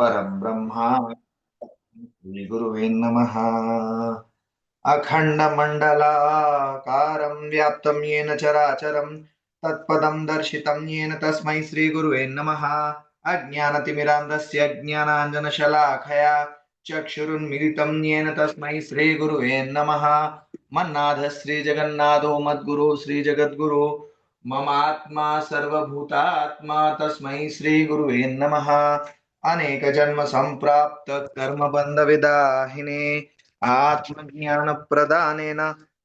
परं ब्रह्मा श्रीगुरुवे नमः। अखण्डमण्डलाकारं व्याप्तं येन चराचरं तत्पदं दर्शितं येन तस्मै श्रीगुरुवे नमः। अज्ञानतिमिरान्धस्य ज्ञानाञ्जनशलाखया चक्षुरुन्मिलितं येन तस्मै श्रीगुरुवे नमः। मन्नाथ श्रीजगन्नाथो मद्गुरो श्रीजगद्गुरो ममात्मा सर्वभूतात्मा तस्मै श्रीगुरुवे नमः। अनेक जन्म संप्राप्त कर्म बंध विदाहिने आत्मज्ञान प्रदानेन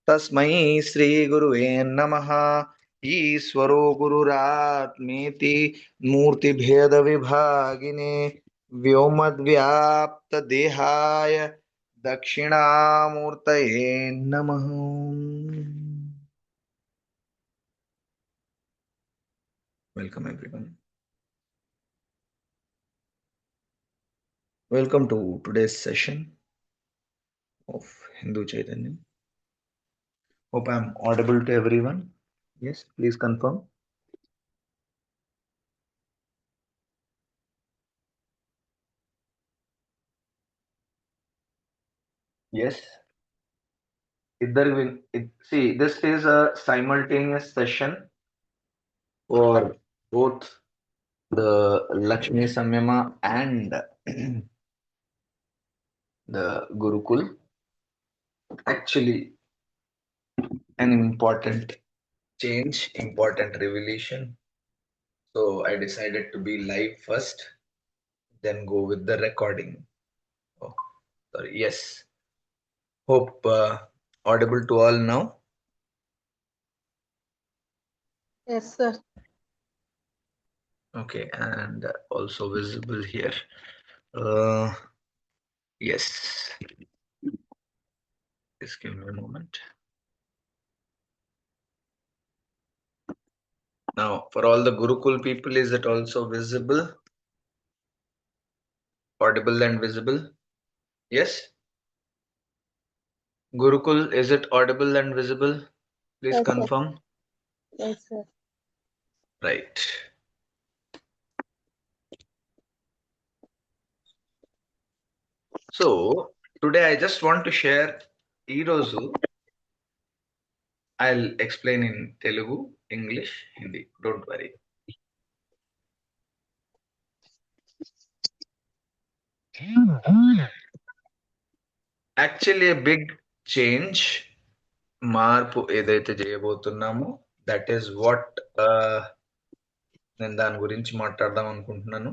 तस्मै श्री गुरुवे नमः। ईश्वरो गुरुरात्मेति मूर्ति भेद विभागिने व्योमद्व्याप्त देहाय दक्षिणामूर्तये नमः। Welcome everyone. Welcome to today's session of Hindu Chaitanya. Hope I'm audible to everyone. Yes, please confirm. Yes. Either will see this is a simultaneous session for both the Lakshmi Samyama and the Gurukul. Actually, an important change, important revelation. So I decided to be live first, then go with the recording. Oh, sorry. Yes. Hope audible to all now. Yes, sir. Okay, and also visible here. Uh, yes. Just give me a moment. Now, for all the Gurukul people, is it also visible, audible and visible? Yes? Gurukul, is it audible and visible? Please Yes, sir. confirm. Yes, sir. Right. So, today I just want to share Irozu. I'll explain in Telugu, English, Hindi. Don't worry. Actually, a big change, మార్పు ఏదైతే చేయబోతున్నామో that is what నేను దాని గురించి మాట్లాడదాం అనుకుంటున్నాను.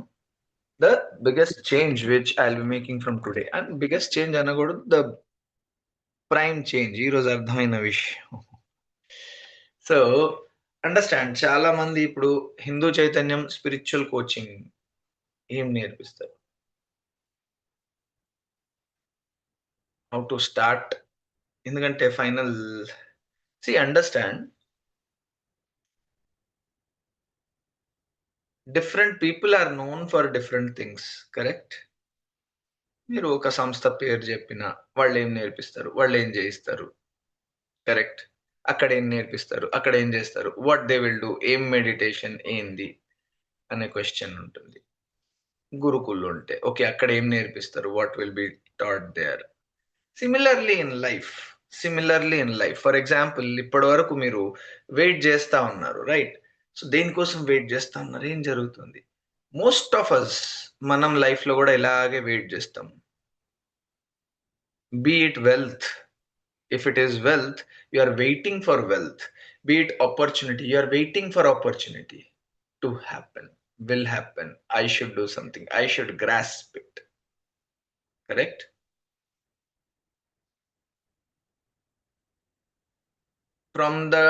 The biggest change which I will be making from today and biggest change అనకూడదు, the prime change ఈ రోజు అర్థమైన విషయం. సో అండర్స్టాండ్, చాలా మంది ఇప్పుడు హిందూ చైతన్యం స్పిరిచువల్ కోచింగ్ ఏం నేర్పిస్తారు, హౌ టు స్టార్ట్. ఎందుకంటే final see understand, different people are known for different things. Correct. మీరు ఒక సంస్థ పేరు చెప్పిన వాళ్ళు ఏం నేర్పిస్తారు, వాళ్ళు ఏం చేయిస్తారు. కరెక్ట్. అక్కడ ఏం నేర్పిస్తారు, అక్కడ ఏం చేస్తారు, వాట్ దే విల్ డూ, ఏం మెడిటేషన్ ఏంది అనే క్వశ్చన్ ఉంటుంది. గురుకులు ఉంటే ఓకే, అక్కడ ఏం నేర్పిస్తారు, what will be taught there. Similarly in life, similarly in life. For example, ఇప్పటి వరకు మీరు వెయిట్ చేస్తా ఉన్నారు, రైట్? సో దేనికోసం వెయిట్ చేస్తా ఉన్నారు, ఏం జరుగుతుంది? మోస్ట్ ఆఫ్ అస్ మనం లైఫ్ లో కూడా ఇలాగే వెయిట్ చేస్తాం. Be it wealth, if it is wealth, you are waiting for wealth. Be it opportunity, you are waiting for opportunity to happen, will happen. I should do something, I should grasp it. Correct. From the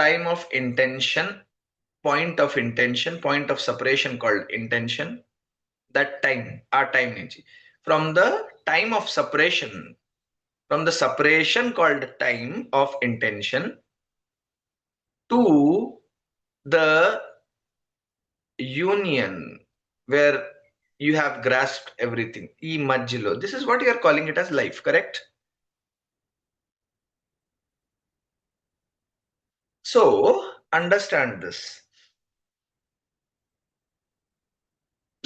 time of intention, point of separation called intention, that time, our time nunchi, from the time of separation, from the separation called time of intention to the union where you have grasped everything, ఈ మధ్యలో, this is what you are calling it as life. Correct. So understand this.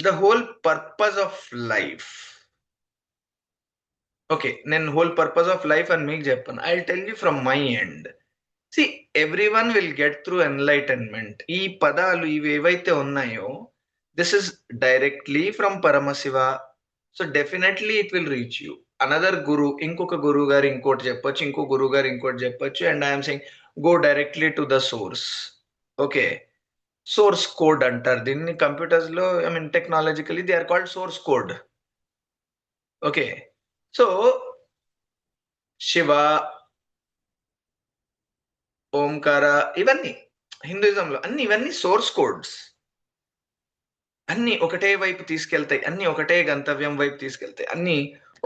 The whole purpose of life. Okay, నేను whole purpose of life అని మీకు చెప్పాను. I tell you from my end. See, everyone will get through enlightenment. ఈ పదాలు ఇవి ఏవైతే ఉన్నాయో, this is directly from Paramashiva. So definitely it will reach you. Another guru, ఇంకొక గురువు గారు ఇంకోటి చెప్పొచ్చు, ఇంకో గురువు గారు ఇంకోటి చెప్పొచ్చు, and I'm saying go directly to the source. Okay, source code అంటారు దీన్ని కంప్యూటర్స్ లో. I mean technologically they are called source code. Okay, so Shiva, Omkara, ఇవన్నీ హిందూయిజంలో అన్ని ఇవన్నీ సోర్స్ కోడ్స్. అన్ని ఒకటే వైపు తీసుకెళ్తాయి, అన్ని ఒకటే గంతవ్యం వైపు తీసుకెళ్తాయి, అన్ని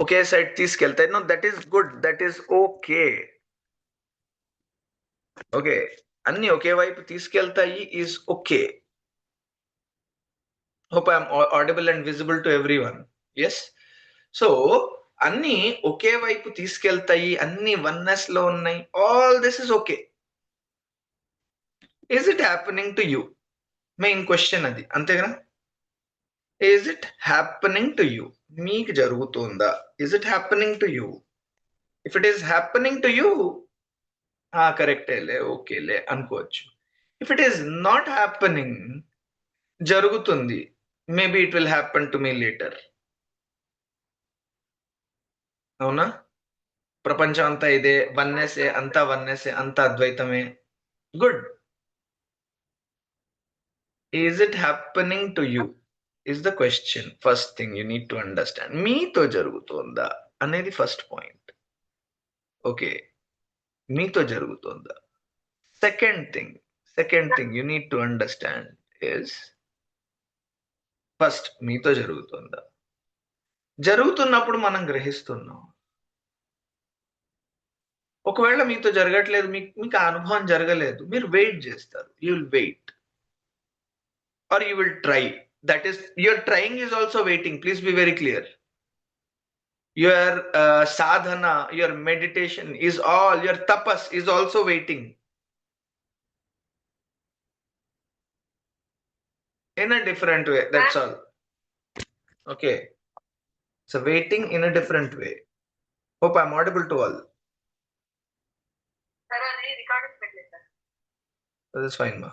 ఒకే సైడ్ తీసుకెళ్తాయి. No, that is good, that is okay. Okay, అన్ని ఒకే వైపు తీసుకెళ్తాయి is okay. Hope I'm audible and visible to everyone. Yes. So అన్ని ఒకే వైపు తీసుకెళ్తాయి, అన్ని వన్నెస్ లో ఉన్నాయి. All this is okay. Is it happening to you? Main question అది, అంతేగా? Is it happening to you? మీకు జరుగుతుందా? Is it happening to you? If it is happening to you, కరెక్టేలే, ఓకేలే అనుకోవచ్చు. If it is not happening, జరుగుతుంది, maybe it will happen to me later. అవునా? ప్రపంచం అంతా ఇదే, వన్నెసే, అంతా వన్నెసే, అంతా అద్వైతమే. Good. Is it happening to you is the question. First thing you need to understand. మీతో జరుగుతుందా అనేది ఫస్ట్ పాయింట్. ఓకే, మీతో జరుగుతుందా? Second thing you need to understand is, first మీతో జరుగుతుందా? జరుగుతున్నప్పుడు మనం గ్రహిస్తున్నాం. ఒకవేళ మీతో జరగట్లేదు, మీకు ఆ అనుభవం జరగలేదు, మీరు వెయిట్ చేస్తారు. You will wait or you will try. That is, your trying is also waiting. Please be very clear. Your sadhana, your meditation is all, your tapas is also waiting in a different way. That's all. Okay, so waiting in a different way. Hope I'm audible to all. That's fine, ma.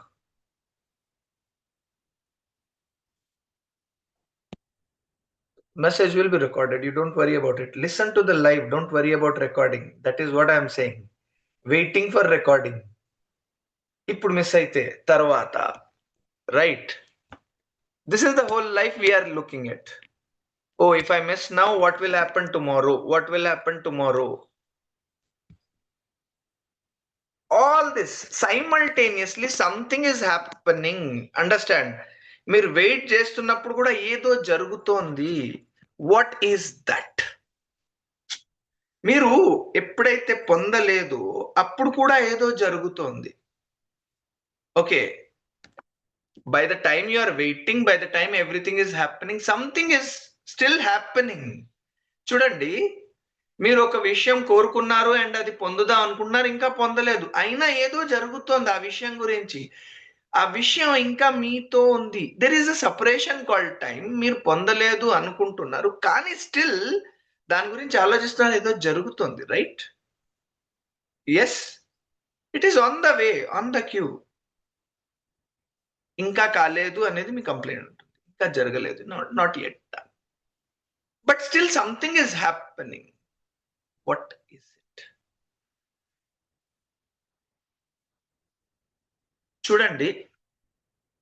Message will be recorded. You don't worry about it. Listen to the live. Don't worry about recording. That is what I'm saying. Waiting for recording. ఇప్పుడు miss అయితే తర్వాత, right? This is the whole life we are looking at. Oh, if I miss now, what will happen tomorrow? What will happen tomorrow? All this simultaneously, something is happening. Understand? మీరు wait చేస్తున్నప్పుడు కూడా ఏదో జరుగుతోంది. What is that? మీరు ఎప్పుడైతే పొందలేదో అప్పుడు కూడా ఏదో జరుగుతోంది. Okay, by the time you are waiting, by the time everything is happening, something is still happening. చూడండి, మీరు ఒక విషయం కోరుకున్నారు అండ్ అది పొందుదాం అనుకున్నారు, ఇంకా పొందలేదు, అయినా ఏదో జరుగుతోంది ఆ విషయం గురించి. ఆ విషయం ఇంకా మీతో ఉంది. There is a separation called time. మీరు పొందలేదు అనుకుంటున్నారు, కానీ స్టిల్ దాని గురించి ఆలోచిస్తున్నారు, ఏదో జరుగుతుంది, right? Yes, it is on the way, on the queue. ఇంకా కాలేదు అనేది మీ కంప్లైంట్ ఉంటుంది, ఇంకా జరగలేదు, not yet. But still something is happening. What is it? చూడండి,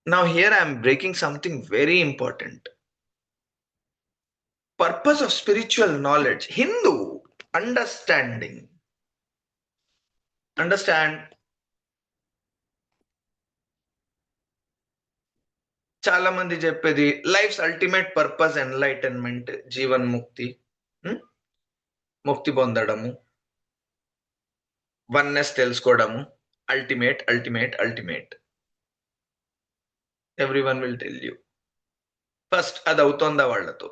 now here I am breaking something very important. Purpose of spiritual knowledge, Hindu understanding. Understand? చాలా మంది చెప్పేది లైఫ్స్ అల్టిమేట్ పర్పస్ ఎన్లైటన్మెంట్, జీవన్ ముక్తి, ముక్తి పొందడము, వన్నెస్ తెలుసుకోవడము, ultimate ultimate ultimate. Everyone will tell you. First అది అవుతోందా వాళ్ళతో?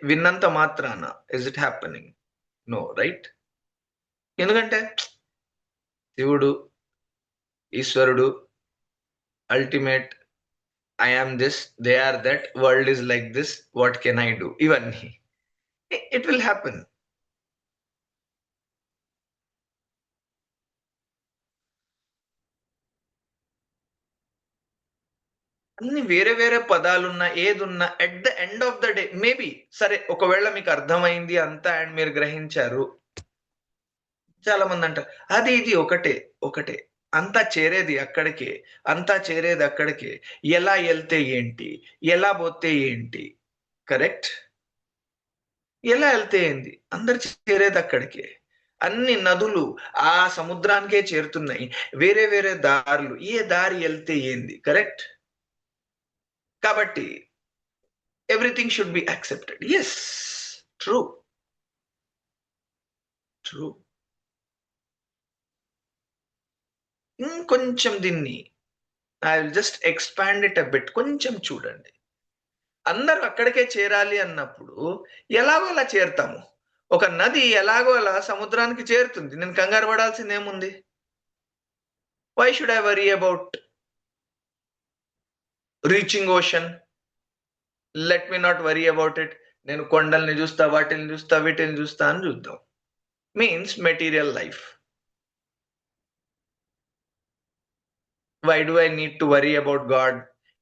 విన్నంత మాత్రాన is it happening? No, right? ఎందుకంటే శివుడు, ఈశ్వరుడు, ultimate I am this, they are that, world is like this, what can I do, ఇవన్నీ ఇట్ విల్ హ్యాపెన్. అన్ని వేరే వేరే పదాలున్నా ఏదున్నా at the end of the day maybe సరే, ఒకవేళ మీకు అర్థమైంది అంతా అండ్ మీరు గ్రహించారు, చాలా మంది అంటారు అది ఇది ఒకటే ఒకటే, అంతా చేరేది అక్కడికే, అంతా చేరేది అక్కడికే, ఎలా వెళ్తే ఏంటి, ఎలా పోతే ఏంటి, కరెక్ట్? ఎలా వెళ్తే ఏంది, అందరు చేరేది అక్కడికే. అన్ని నదులు ఆ సముద్రానికే చేరుతున్నాయి, వేరే వేరే దారులు, ఏ దారి వెళ్తే ఏంది, కరెక్ట్? కాబట్టి everything should be accepted. Yes, true, true. ఇంకొంచెం దీన్ని I will just expand it a bit, కొంచెం చూడండి. అందరూ అక్కడికే చేరాలి అన్నప్పుడు ఎలాగో అలా చేరుతాము. ఒక నది ఎలాగో అలా సముద్రానికి చేరుతుంది, నేను కంగారు పడాల్సింది ఏముంది? Why should I worry about reaching ocean? Let me not worry about it. నేను కొండల్ని చూస్తా, వాటిని చూస్తా, వీటిని చూస్తా అని చూద్దాం. Means material life. Why do I need to worry about God?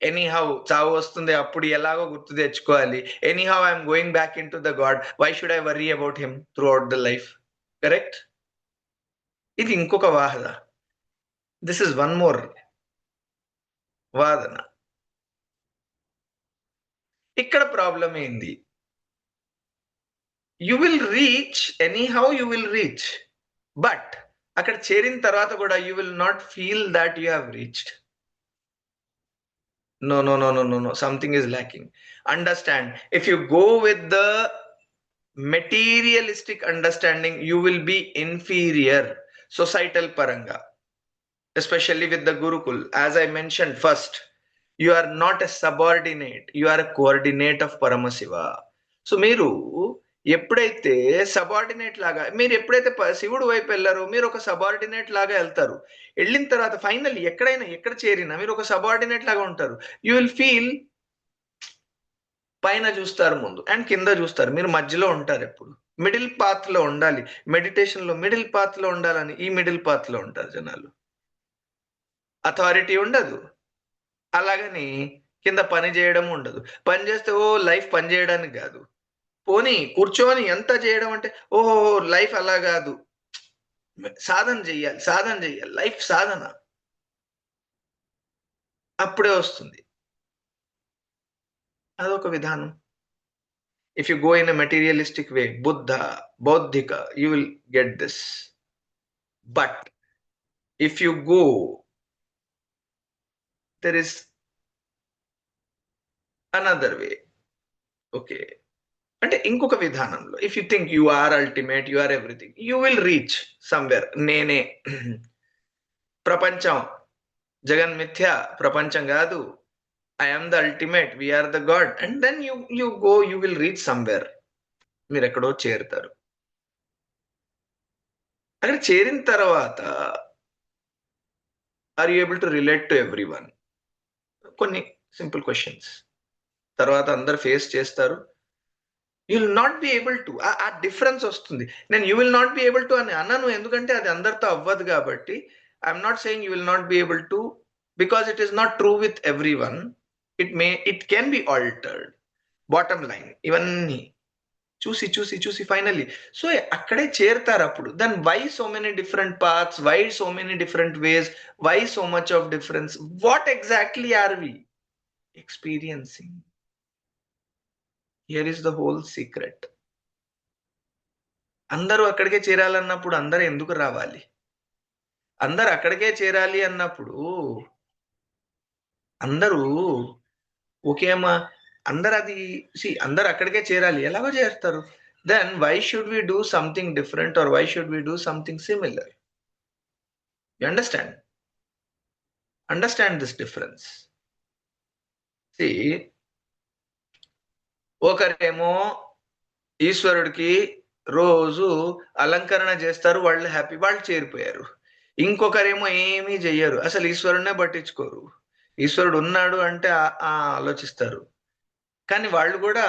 Anyhow చావు వస్తుంది, అప్పుడు ఎలాగో గుర్తు తెచ్చుకోవాలి. Anyhow I'm going back into the God, why should I worry about him throughout the life? Correct? ఇది ఇంకొక వాదన. This is one more వాదన. ఇక్కడ ప్రాబ్లం ఏంది? You will reach, anyhow you will reach, but అక్కడ చేరిన తర్వాత కూడా you will not feel that you have reached. No, no, no, no, no, no. Something is lacking. Understand. If you go with the materialistic understanding, you will be inferior societal paranga, especially with the Gurukul. As I mentioned first, you are not a subordinate, you are a coordinate of Paramasiva. So, మీరు ఎప్పుడైతే subordinate లాగా, మీరు ఎప్పుడైతే శివుడు వైపు వెళ్ళారో మీరు ఒక సబార్డినేట్ లాగా వెళ్తారు. వెళ్ళిన తర్వాత ఫైనల్ ఎక్కడైనా ఎక్కడ చేరినా మీరు ఒక సబార్డినేట్ లాగా ఉంటారు. యూ విల్ ఫీల్ పైన చూస్తారు ముందు అండ్ కింద చూస్తారు, మీరు మధ్యలో ఉంటారు. ఎప్పుడు మిడిల్ పాత్ లో ఉండాలి, మెడిటేషన్ లో మిడిల్ పాత్ లో ఉండాలని ఈ మిడిల్ పాత్ లో ఉంటారు జనాలు. అథారిటీ ఉండదు, అలాగని కింద పని చేయడం ఉండదు. పని చేస్తే ఓ లైఫ్ పని చేయడానికి కాదు, పోనీ కూర్చొని ఎంత చేయడం అంటే ఓహో లైఫ్ అలా కాదు, సాధన చెయ్యాలి, సాధన చెయ్యాలి, లైఫ్ సాధన అప్పుడే వస్తుంది. అదొక విధానం. If you go in a materialistic way, బౌద్ధిక, you will get this. But if you go, there is another way. Okay, అంటే ఇంకొక విధానంలో if you think you are ultimate, you are everything, you will reach somewhere. నేనే ప్రపంచం, జగన్ మిథ్య, ప్రపంచం కాదు, I am the ultimate, we are the God, and then you go, you will reach somewhere. మీరు ఎక్కడో చేరుతారు. అక్కడ చేరిన తర్వాత are you able to relate to every one? కొన్ని సింపుల్ క్వశ్చన్స్ తర్వాత అందరు ఫేస్ చేస్తారు. You will not be able to, ఆ డిఫరెన్స్ వస్తుంది. నేను you will not be able to అని అన్నాను, ఎందుకంటే అది అందరితో అవ్వదు కాబట్టి. I'm not saying you will not be able to, because it is not true with every one. It can be altered. Bottom line ఇవన్నీ చూసి చూసి చూసి ఫైనల్లీ సో అక్కడే చేరుతారు. అప్పుడు then why so many different paths, why so many different ways, why so much of difference? What exactly are we experiencing? Here is the whole secret. అందరూ అక్కడికే చేరాలన్నప్పుడు అందరూ ఎందుకు రావాలి? అందరు అక్కడికే చేరాలి అన్నప్పుడు అందరూ ఓకేమా, అందరు అది అందరు అక్కడికే చేరాలి, ఎలాగో చేస్తారు. Then why should we do something different or why should we do something similar? You understand this difference. ఒకరేమో ఈశ్వరుడికి రోజు అలంకరణ చేస్తారు, వాళ్ళు హ్యాపీ, వాళ్ళు చేరిపోయారు. ఇంకొకరేమో ఏమీ చెయ్యరు, అసలు ఈశ్వరునే పట్టించుకోరు. ఈశ్వరుడు ఉన్నాడు అంటే ఆలోచిస్తారు. కానీ వాళ్ళు కూడా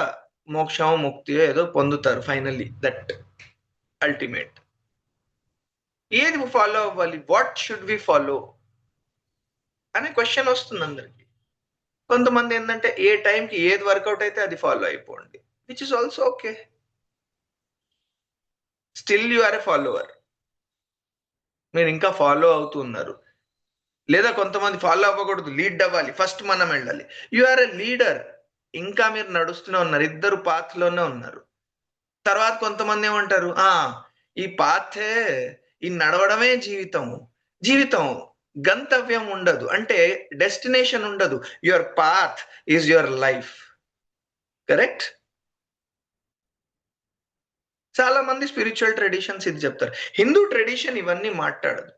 మోక్షం ముక్తి ఏదో పొందుతారు ఫైనల్లీ, దట్ అల్టిమేట్. ఏది ఫాలో అవ్వాలి, వాట్ షుడ్ వి ఫాలో అనే క్వశ్చన్ వస్తుంది అందరికి. కొంతమంది ఏంటంటే ఏ టైంకి ఏది వర్కౌట్ అయితే అది ఫాలో అయిపోండి, which is also okay. Still you are a follower, మీరు ఇంకా ఫాలో అవుతున్నారు. లేదా కొంతమంది ఫాలో అవ్వకూడదు, లీడ్ అవ్వాలి, ఫస్ట్ మనం వెళ్ళాలి. యు ఆర్ ఎ లీడర్, ఇంకా మీరు నడుస్తూనే ఉన్నారు, ఇద్దరు పాత్ లోనే ఉన్నారు. తర్వాత కొంతమంది ఏమంటారు, ఈ పాథే, ఈ నడవడమే జీవితం. జీవితం గంతవ్యం ఉండదు, అంటే డెస్టినేషన్ ఉండదు. Your path is your life. Correct. చాలా మంది స్పిరిచువల్ ట్రెడిషన్స్ ఇది చెప్తారు. హిందూ ట్రెడిషన్ ఇవన్నీ మాట్లాడదు.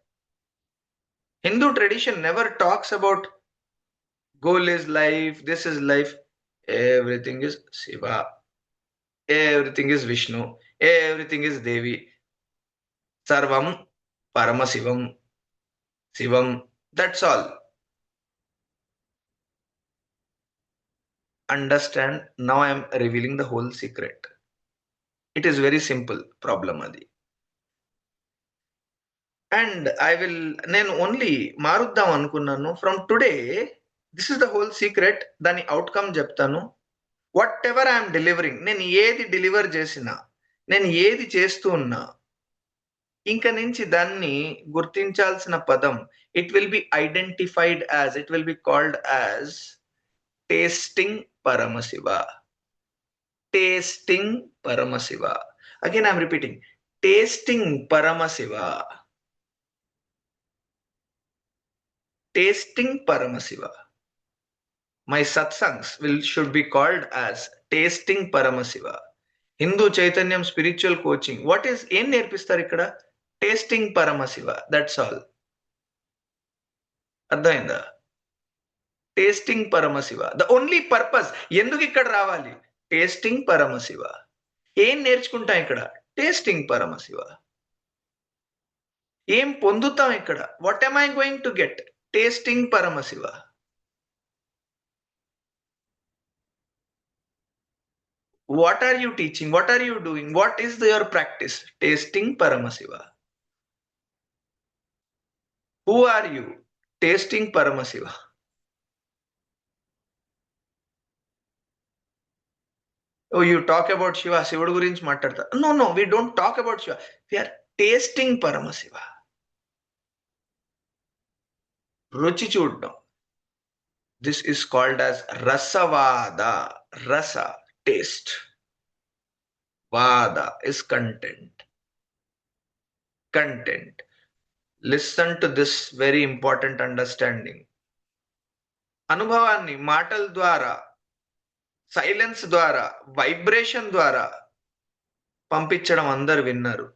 Hindu tradition never talks about goal is life, this is life. Everything is Shiva, everything is Vishnu, everything is Devi. Sarvam Paramasivam, Shivam, that's all. Understand, now I am revealing the whole secret. It is very simple problem adi. And I will, నేను only మారుద్దాం అనుకున్నాను. From today this is the whole secret. దాని outcome చెప్తాను. What ever I'm delivering, నేను ఏది deliver చేసినా, నేను ఏది చేస్తూ ఉన్నా, ఇంక నుంచి దాన్ని గుర్తించాల్సిన పదం, it will be identified as, it will be called as tasting Paramashiva. Tasting Paramashiva. Again I'm repeating, tasting Paramashiva. Tasting Paramashiva. My satsangs should be called as tasting Paramashiva. Hindu చైతన్యం స్పిరిచువల్ కోచింగ్, వాట్ ఈస్, ఏం నేర్పిస్తారు ఇక్కడ? Tasting Paramashiva, that's all. అర్థమైందా? Tasting Paramashiva, the only purpose. ఎందుకు ఇక్కడ రావాలి? Tasting Paramashiva. ఏం నేర్చుకుంటాం ఇక్కడ? టేస్టింగ్ పరమశివ. ఏం పొందుతాం ఇక్కడ? What am I going to get? Tasting Paramashiva. What are you teaching? What are you doing? What is your practice? Tasting Paramasiva. Who are you? Tasting Paramasiva. Oh, you talk about Shiva, Shivudu gurinchi maatladta. No, we don't talk about Shiva. We are tasting Paramasiva. Ruchi చూడడం. This is called as Rasavada. Rasa, taste. Vada is content. Content. Listen to this very important understanding. అనుభవాన్ని మాటల ద్వారా, silence ద్వారా, vibration ద్వారా పంపించడం అందరు విన్నారు.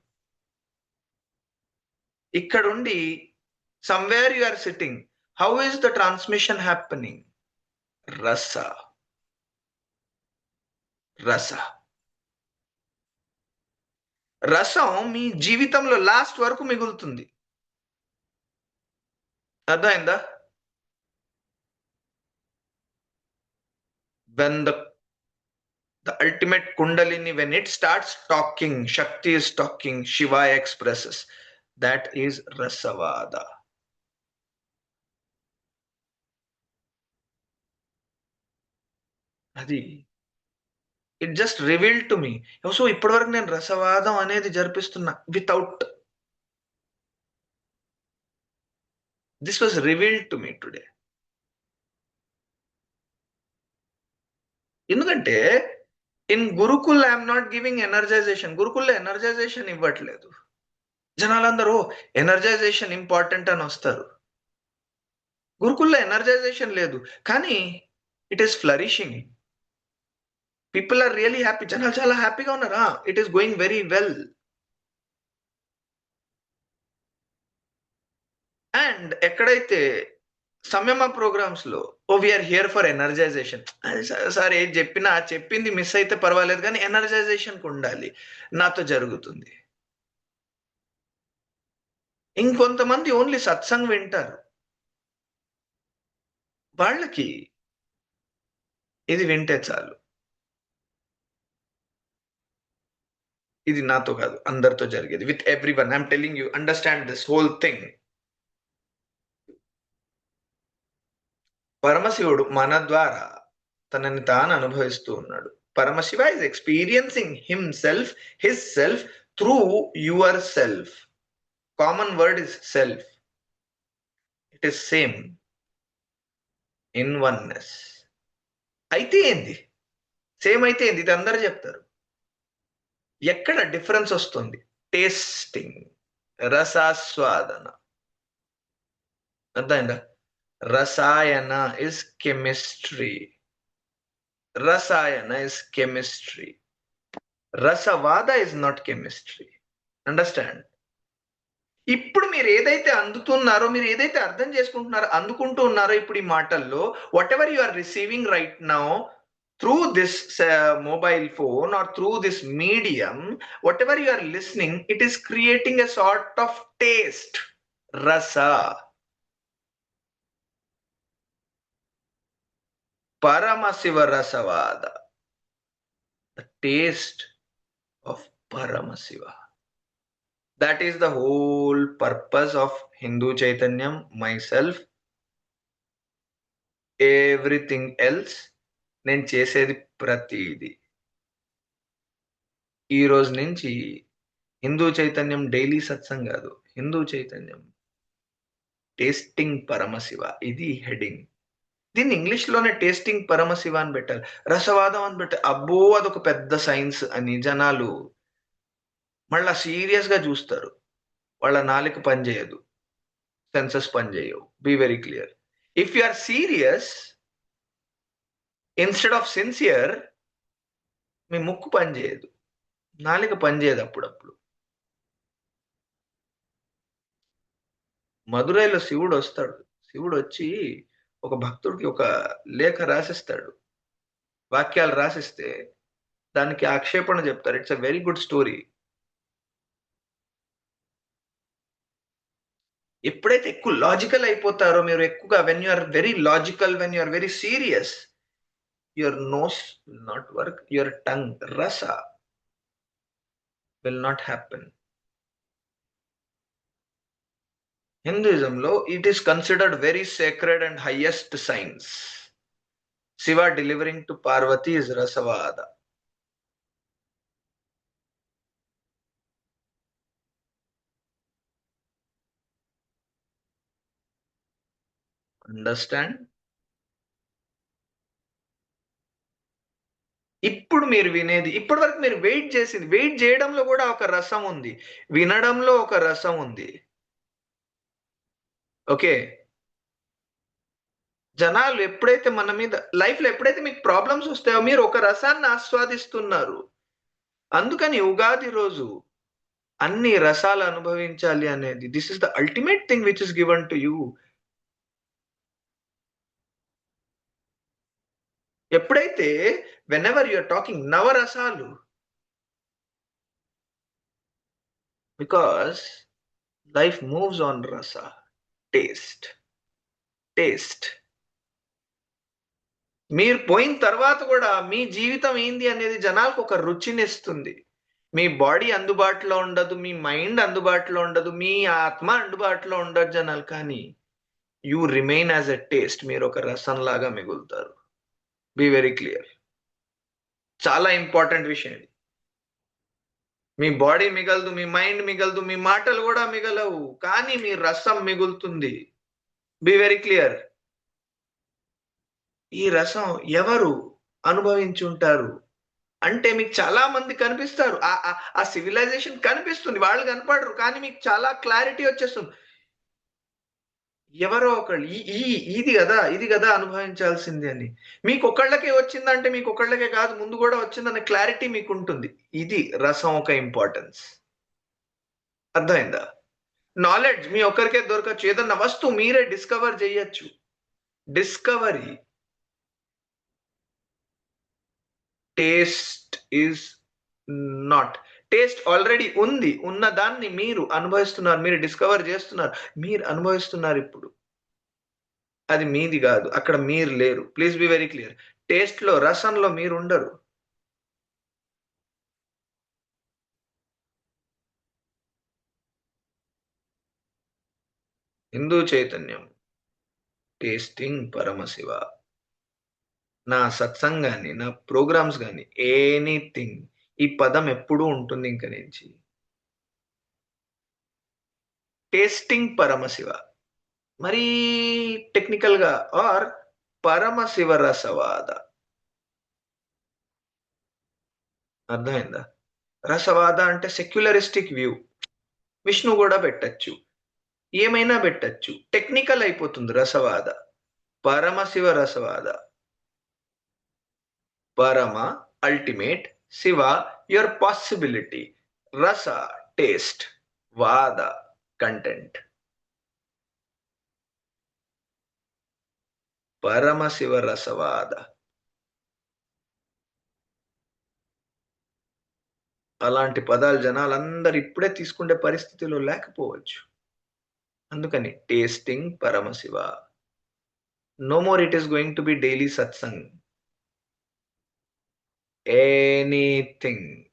ఇక్కడుండి somewhere you are sitting, how is the transmission happening? Rasa. Rasa. రసం మీ జీవితంలో లాస్ట్ వరకు మిగులుతుంది. అర్థమైందా? when the ultimate kundalini, when it starts talking, Shakti is talking, Shiva expresses, that is Rasavada. అది it just revealed to me. So ఇప్పటి వరకు నేను రసవాదం అనేది జరిపిస్తున్నా without, this was revealed to me today. ఎందుకంటే in gurukul I'm not giving energization. గురుకుల్లో energization ఇవ్వట్లేదు. జనాలందరూ ఎనర్జైజేషన్ ఇంపార్టెంట్ అని వస్తారు. గురుకుల్లో ఎనర్జైజేషన్ లేదు, కానీ it is flourishing. People are really happy. జనాలు చాలా హ్యాపీగా ఉన్నారా? It is going very well. And ఎక్కడైతే సంయమ ప్రోగ్రామ్స్ లో we're here for energization, sir ఏది చెప్పినా చెప్పింది మిస్ అయితే పర్వాలేదు కానీ ఎనర్జైజేషన్ ఉండాలి, నాతో జరుగుతుంది. ఇంకొంతమంది ఓన్లీ సత్సంగ్ వింటారు, వాళ్ళకి ఇది వింటే చాలు. ఇది నాతో కాదు, అందరితో జరిగేది. With everyone I'm telling you, understand this whole thing. పరమశివుడు మన ద్వారా తనని తాను అనుభవిస్తూ ఉన్నాడు. Paramashiva is experiencing himself, his self through your self. Common word is self. It is same in oneness. అయితే ఏంది? సేమ్ అయితే ఏంది? ఇది అందరు చెప్తారు. ఎక్కడ డిఫరెన్స్ వస్తుంది? టేస్టింగ్, రసాస్వాదన. అర్థమైందా? రసాయన ఇస్ కెమిస్ట్రీ. రసాయన ఇస్ కెమిస్ట్రీ. రసవాద ఇస్ నాట్ కెమిస్ట్రీ. అండర్స్టాండ్? ఇప్పుడు మీరు ఏదైతే అందుతున్నారో, మీరు ఏదైతే అర్థం చేసుకుంటున్నారో, అందుకుంటూ ఉన్నారో ఇప్పుడు ఈ మాటల్లో, whatever you are receiving right now through this mobile phone or through this medium, whatever you are listening, it is creating a sort of taste, rasa. Paramasiva rasavada, the taste of Paramasiva. That is the whole purpose of Hindu Chaitanyam, myself, everything else. నేను చేసేది ప్రతిది. ఈ రోజు నుంచి హిందూ చైతన్యం daily satsang కాదు, Hindu Chaitanyam tasting Paramashiva. ఇది heading. దీన్ని ఇంగ్లీష్ లోనే టేస్టింగ్ పరమశివ అని పెట్టాలి, రసవాదం అని పెట్టాలి. అబ్బో అదొక పెద్ద సైన్స్ అని జనాలు మళ్ళా సీరియస్ గా చూస్తారు. వాళ్ళ నాలుక పనిచేయదు, సెన్సెస్ పనిచేయవు. Be very clear. If you are serious instead of sincere, మీ ముక్కు పనిచేయదు, నాలుక పనిచేయదు అప్పుడప్పుడు. మదురైలో శివుడు వస్తాడు. శివుడు వచ్చి ఒక భక్తుడికి ఒక లేఖ రాసిస్తాడు. వాక్యాలు రాసిస్తే దానికి ఆక్షేపణ చెప్తారు. It's a very good story. ఎప్పుడైతే ఎక్కువ లాజికల్ అయిపోతారో మీరు, ఎక్కువగా when you are very logical, when you are very serious, your nose will not work, your tongue, రస విల్ నాట్ హ్యాపెన్. హిందూయిజంలో it is considered very sacred and highest science. Shiva delivering to Parvati is Rasavada. Understand? ఇప్పుడు మీరు వినేది, ఇప్పటి వరకు మీరు wait చేసింది, wait చేయడంలో కూడా ఒక రసం ఉంది, వినడంలో ఒక రసం ఉంది. ఓకే, జనాలు ఎప్పుడైతే మన మీద లైఫ్ లో ఎప్పుడైతే మీకు ప్రాబ్లమ్స్ వస్తాయో మీరు ఒక రసాన్ని ఆస్వాదిస్తున్నారు. అందుకని ఉగాది రోజు అన్ని రసాలు అనుభవించాలి అనేది, this is the ultimate thing which is given to you. ఎప్పుడైతే వెనెవర్ యు ఆర్ టాకింగ్ నవరసాలు, బికాస్ లైఫ్ మూవ్స్ ఆన్ రస, టేస్ట్. మీరు పోయిన తర్వాత కూడా మీ జీవితం ఏంది అనేది జనాలకు ఒక రుచినిస్తుంది. మీ బాడీ అందుబాటులో ఉండదు, మీ మైండ్ అందుబాటులో ఉండదు, మీ ఆత్మ అందుబాటులో ఉండదు జనాలు, కానీ you remain as a taste. మీరు ఒక రసం లాగా మిగులుతారు. Be very clear. చాలా ఇంపార్టెంట్ విషయం ఇది. మీ బాడీ మిగలదు, మీ మైండ్ మిగలదు, మీ మాటలు కూడా మిగలవు, కానీ మీ రసం మిగులుతుంది. Be very clear. ఈ రసం ఎవరు అనుభవించుంటారు అంటే మీకు చాలా మంది కనిపిస్తారు. ఆ సివిలైజేషన్ కనిపిస్తుంది, వాళ్ళు కనపడరు, కానీ మీకు చాలా క్లారిటీ వచ్చేస్తుంది. ఎవరో ఒకళ్ళు ఇది కదా అనుభవించాల్సింది అని. మీకు ఒకళ్ళకే వచ్చిందంటే మీకు ఒకళ్ళకే కాదు, ముందు కూడా వచ్చిందన్న క్లారిటీ మీకు ఉంటుంది. ఇది రసం ఒక ఇంపార్టెన్స్. అర్థమైందా? నాలెడ్జ్ మీ ఒక్కరికే దొరకచ్చు, ఏదన్నా వస్తువు మీరే డిస్కవర్ చేయొచ్చు. Discovery. Taste is not. Taste already ఉంది, ఉన్న దాన్ని మీరు అనుభవిస్తున్నారు, మీరు డిస్కవర్ చేస్తున్నారు, మీరు అనుభవిస్తున్నారు ఇప్పుడు. అది మీది కాదు. అక్కడ మీరు లేరు. Please be very clear. టేస్ట్‌లో, రసంలో మీరు ఉండరు. హిందూ చైతన్యం, టేస్టింగ్ పరమశివ. నా సత్సంగ్ గాని, నా ప్రోగ్రామ్స్ గాని, ఎనీథింగ్ ఈ పదం ఎప్పుడూ ఉంటుంది ఇంక నుంచి. టేస్టింగ్ పరమశివ. మరీ టెక్నికల్‌గా ఆర్ పరమశివ రసవాద. అర్థమైందా? రసవాద అంటే సెక్యులరిస్టిక్ వ్యూ. విష్ణు గూడా పెట్టొచ్చు. ఏమైనా పెట్టొచ్చు. టెక్నికల్ అయిపోతుంది రసవాద. పరమశివ రసవాద. పరమ, అల్టిమేట్, శివ, యువర్ పాసిబిలిటీ. రస, టేస్ట్. వాద, కంటెంట్. పరమశివ రసవాద. అలాంటి పదాలు జనాలందరూ ఇప్పుడే తీసుకునే పరిస్థితిలో లేకపోవచ్చు. అందుకని tasting Paramashiva. No more it is going to be daily satsang. Anything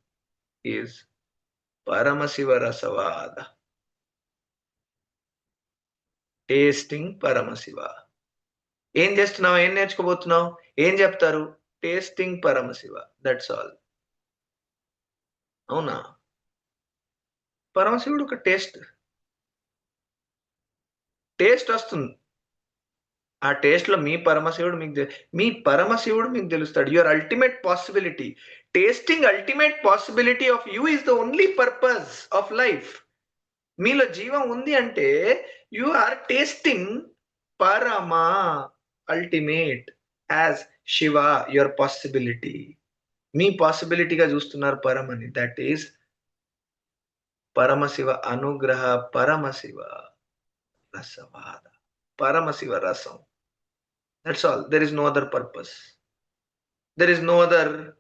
is Paramashiva రసవాద. టేస్టింగ్ పరమశివ. ఏం చేస్తున్నావు? ఏం నేర్చుకోబోతున్నావు? ఏం చెప్తారు? టేస్టింగ్ పరమశివ. That's all. అవునా? పరమశివుడు ఒక టేస్ట్. టేస్ట్ వస్తుంది. ఆ టేస్ట్‌లో మీ పరమశివుడు మీకు తెలుస్తాడు. Your ultimate possibility. Tasting ultimate possibility of you is the only purpose of life. మీలో జీవం ఉంది అంటే యు ఆర్ టేస్టింగ్ పరమ, ultimate as Shiva, your possibility. మీ పాసిబిలిటీగా చూస్తున్నారు పరమని. దట్ ఈస్ పరమశివ అనుగ్రహ, పరమశివ రసవాద, పరమశివ రసం. That's all. There is no other purpose. There is no other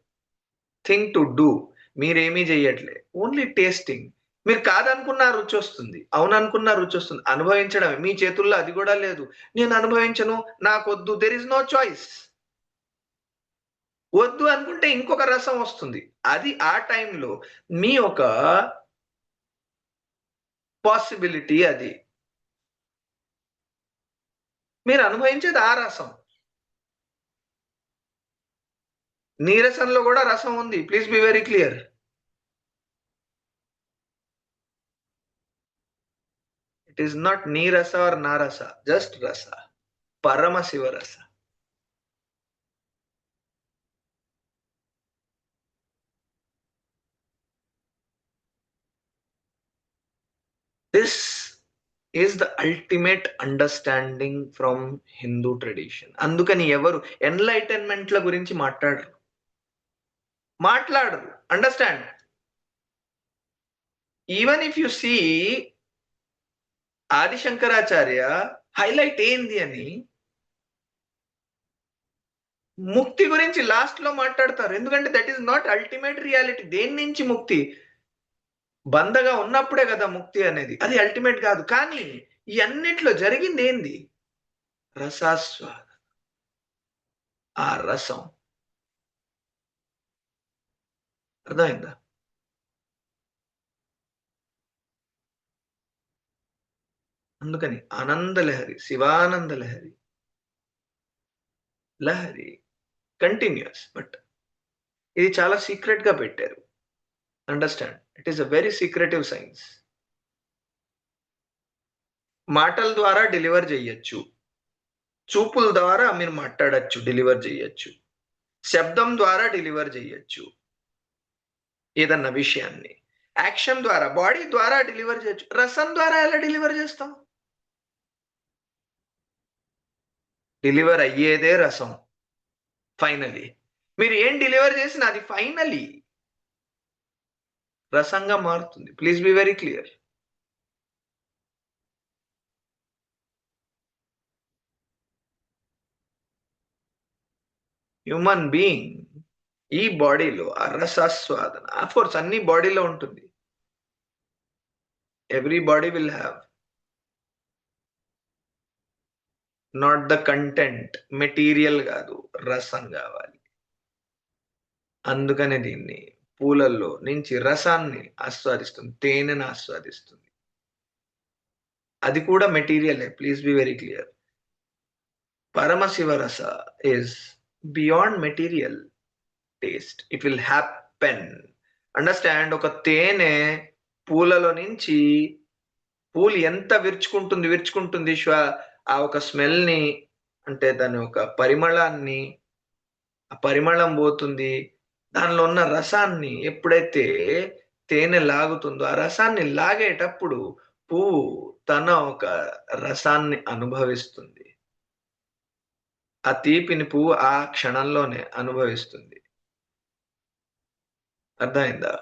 thing to do. మీరేమీ చెయ్యట్లే. Only tasting. మీరు కాదనుకున్న రుచి వస్తుంది. అవుననుకున్న రుచి వస్తుంది. అనుభవించడమే. మీ చేతుల్లో అది కూడా లేదు. నేను అనుభవించను, నాకొద్దు. There is no choice. వద్దు అనుకుంటే ఇంకొక రసం వస్తుంది. అది ఆ టైంలో మీ ఒక పాసిబిలిటీ అది. మీరు అనుభవించేది ఆ రసం. నీరసంలో కూడా రసం ఉంది. Please be very clear. It is not నీరస ఆర్ నారస. జస్ట్ రస. పరమశివ రస. This is the ultimate understanding from Hindu tradition. అందుకని ఎవరు ఎన్లైటన్మెంట్ల గురించి మాట్లాడరు. Understand. Even if you see Adi Shankaracharya highlight ఏంది అని ముక్తి గురించి లాస్ట్ లో మాట్లాడతారు. ఎందుకంటే that is not ultimate reality. దేని నుంచి ముక్తి? బందగా ఉన్నప్పుడే కదా ముక్తి అనేది. అది అల్టిమేట్ కాదు. కానీ ఈ అన్నిట్లో జరిగింది ఏంది? రసాస్వాద. ఆ రసం. అర్థమైందా? అందుకని ఆనందలహరి, శివానంద లహరి, లహరి కంటిన్యూస్. బట్ ఇది చాలా సీక్రెట్ గా పెట్టారు. Understand. It is a very secretive science. మాటల ద్వారా డెలివర్ చేయొచ్చు. చూపుల ద్వారా మీరు మాట్లాడచ్చు, డెలివర్ చేయొచ్చు. శబ్దం ద్వారా డెలివర్ చేయొచ్చు ఏదన్నా విషయాన్ని. యాక్షన్ ద్వారా, బాడీ ద్వారా డెలివర్ చేయొచ్చు. రసం ద్వారా ఎలా డెలివర్ చేస్తాం? డెలివర్ అయ్యేదే రసం. ఫైనలీ మీరు ఏం డెలివర్ చేసినా అది ఫైనలీ రసంగా మారుతుంది. Please be very clear. Human being ఈ బాడీలో ఆ రసాస్వాదన కోర్స్ అన్ని బాడీలో ఉంటుంది. Every body will have. Not the content, material కాదు, రసం కావాలి. అందుకనే దీన్ని పూలల్లో నుంచి రసాన్ని ఆస్వాదిస్తుంది, తేనెను ఆస్వాదిస్తుంది. అది కూడా మెటీరియలే, please be very clear. Paramashiva రస is beyond material taste. It will happen. Understand? ఒక తేనె పూలలో నుంచి, పూలు ఎంత విరుచుకుంటుంది ఆ ఒక స్మెల్ ని, అంటే దాని ఒక పరిమళాన్ని, ఆ పరిమళం పోతుంది, దానిలో ఉన్న రసాన్ని ఎప్పుడైతే తేనె లాగుతుందో, ఆ రసాన్ని లాగేటప్పుడు పువ్వు తన ఒక రసాన్ని అనుభవిస్తుంది. ఆ తీపిని పువ్వు ఆ క్షణంలోనే అనుభవిస్తుంది. అర్థమైందా?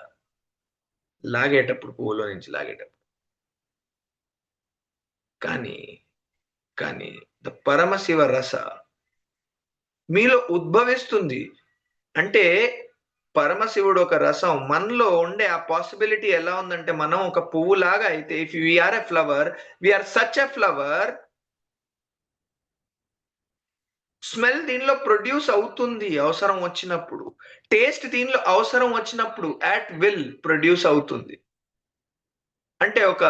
లాగేటప్పుడు, పువ్వులో నుంచి లాగేటప్పుడు. కానీ కానీ ద పరమశివ రస మీలో ఉద్భవిస్తుంది. అంటే పరమశివుడు ఒక రసం మనలో ఉండే ఆ పాసిబిలిటీ ఎలా ఉందంటే, మనం ఒక పువ్వులాగా అయితే, if we're a flower, we're such a flower, smell దీనిలో ప్రొడ్యూస్ అవుతుంది అవసరం వచ్చినప్పుడు, టేస్ట్ దీనిలో అవసరం వచ్చినప్పుడు అట్ విల్ ప్రొడ్యూస్ అవుతుంది. అంటే ఒక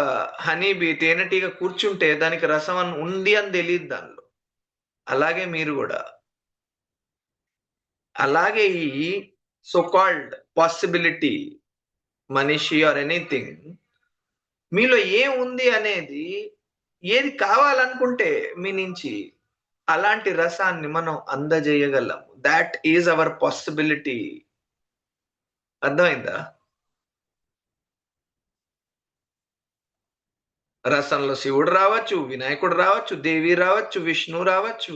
హనీబీ, తేనెటీగ కూర్చుంటే దానికి రసం ఉంది అని తెలియదు దానిలో. అలాగే మీరు కూడా, అలాగే ఈ సో కాల్డ్ పాసిబిలిటీ, మనిషి ఆర్ ఎనీథింగ్, మీలో ఏముంది అనేది, ఏది కావాలనుకుంటే మీ నుంచి, అలాంటి రసాన్ని మనం అందజేయగలం. That is our possibility. అర్థమైందా? రసంలో శివుడు రావచ్చు, వినాయకుడు రావచ్చు, దేవి రావచ్చు, విష్ణు రావచ్చు,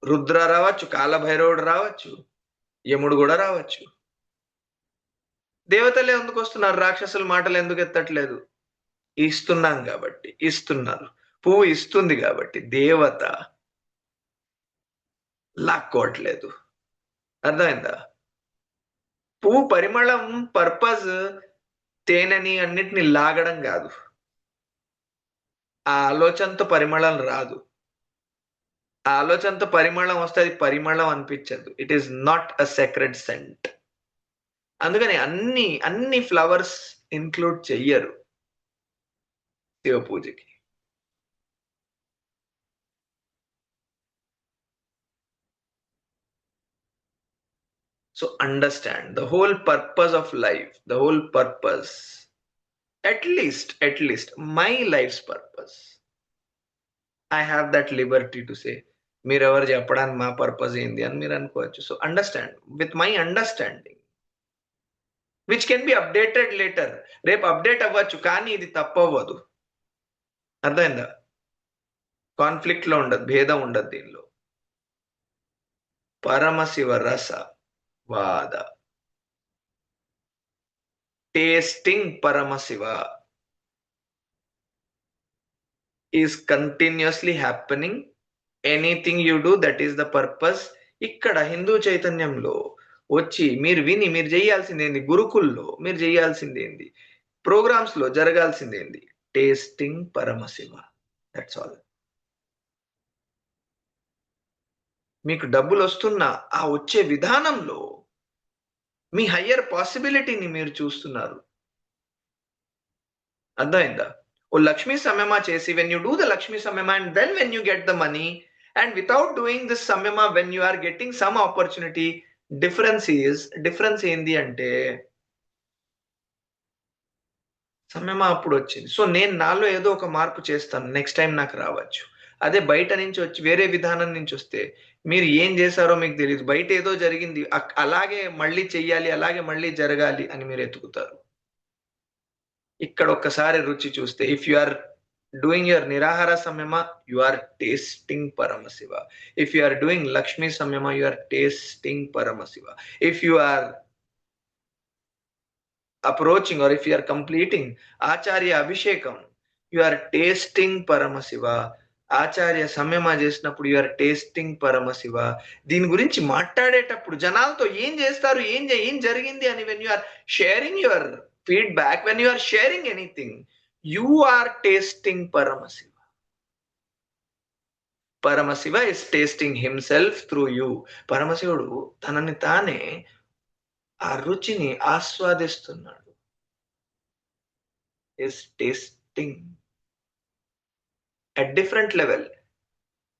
రుద్ర రావచ్చు, కాలభైరవుడు రావచ్చు, యముడు కూడా రావచ్చు. దేవతలే ఎందుకు వస్తున్నారు? రాక్షసుల మాటలు ఎందుకు ఎత్తట్లేదు? ఇస్తున్నాం కాబట్టి ఇస్తున్నారు. పువ్వు ఇస్తుంది కాబట్టి దేవత లాక్కోవట్లేదు. అర్థమైందా? పువ్వు పరిమళం పర్పస్ తేనెని అన్నిటిని లాగడం కాదు. ఆ ఆలోచనతో పరిమళం రాదు. ఆ ఆలోచనతో పరిమళం వస్తే అది పరిమళం అనిపించదు. It is not a sacred scent. అందుకని అన్ని ఫ్లవర్స్ ఇంక్లూడ్ చెయ్యరు శివ పూజకి. So understand the whole purpose of life, the whole purpose, at least my life's purpose. I have that liberty to say, మీరెవరు చెప్పడానికి మా పర్పస్ ఏంది అని మీరు అనుకోవచ్చు. So understand with my understanding, which can be updated later. రేపు update అవ్వచ్చు, కానీ ఇది తప్పవ్వదు. అర్థమైందా? కాన్ఫ్లిక్ట్ లో ఉండదు, భేదం ఉండదు దీనిలో. పరమశివ రస వాద, tasting Paramashiva is continuously happening. Anything you do, that is the purpose. ఇక్కడ హిందూ చైతన్యంలో వచ్చి మీరు విని, మీరు చేయాల్సిందేంది? గురుకుల్లో మీరు చేయాల్సిందేంది? ప్రోగ్రామ్స్ లో జరగాల్సిందేంది? టేస్టింగ్ పరమశివ. That's all. మీకు డబ్బులు వస్తున్నా ఆ వచ్చే విధానంలో మీ హయ్యర్ పాసిబిలిటీని మీరు చూస్తున్నారు. అర్థమైందా? ఓ లక్ష్మీ సమయమా చేసి, when you do the Lakshmi సమయమా and then when you get the money, and without doing this సమయమా when you are getting some opportunity, difference ఏంది అంటే, సమయమా అప్పుడు వచ్చింది, సో నేను నాలో ఏదో ఒక మార్పు చేస్తాను, నెక్స్ట్ టైం నాకు రావచ్చు. అదే బయట నుంచి వచ్చి, వేరే విధానం నుంచి వస్తే, మీరు ఏం చేశారో మీకు తెలియదు, బయట ఏదో జరిగింది, అలాగే మళ్ళీ చెయ్యాలి, అలాగే మళ్ళీ జరగాలి అని మీరు ఎతుకుతారు. ఇక్కడ ఒక్కసారి రుచి చూస్తే, if you are doing your నిరాహార సమయమా, you are tasting Paramashiva. If you are doing Lakshmi సమయమా, you are tasting Paramashiva. If you are approaching or if you are completing acharya abhishekam, you are tasting paramasiva. ఆచార్య సమయమా చేసినప్పుడు యు ఆర్ టేస్టింగ్ పరమశివ. దీని గురించి మాట్లాడేటప్పుడు జనాలతో ఏం చేస్తారు, ఏం జరిగింది అని, when you are sharing your feedback, when you are sharing anything, you are tasting Paramashiva. Paramashiva is tasting himself through you. పరమశివుడు తనని తానే ఆ రుచిని ఆస్వాదిస్తున్నాడు. Is tasting at different level.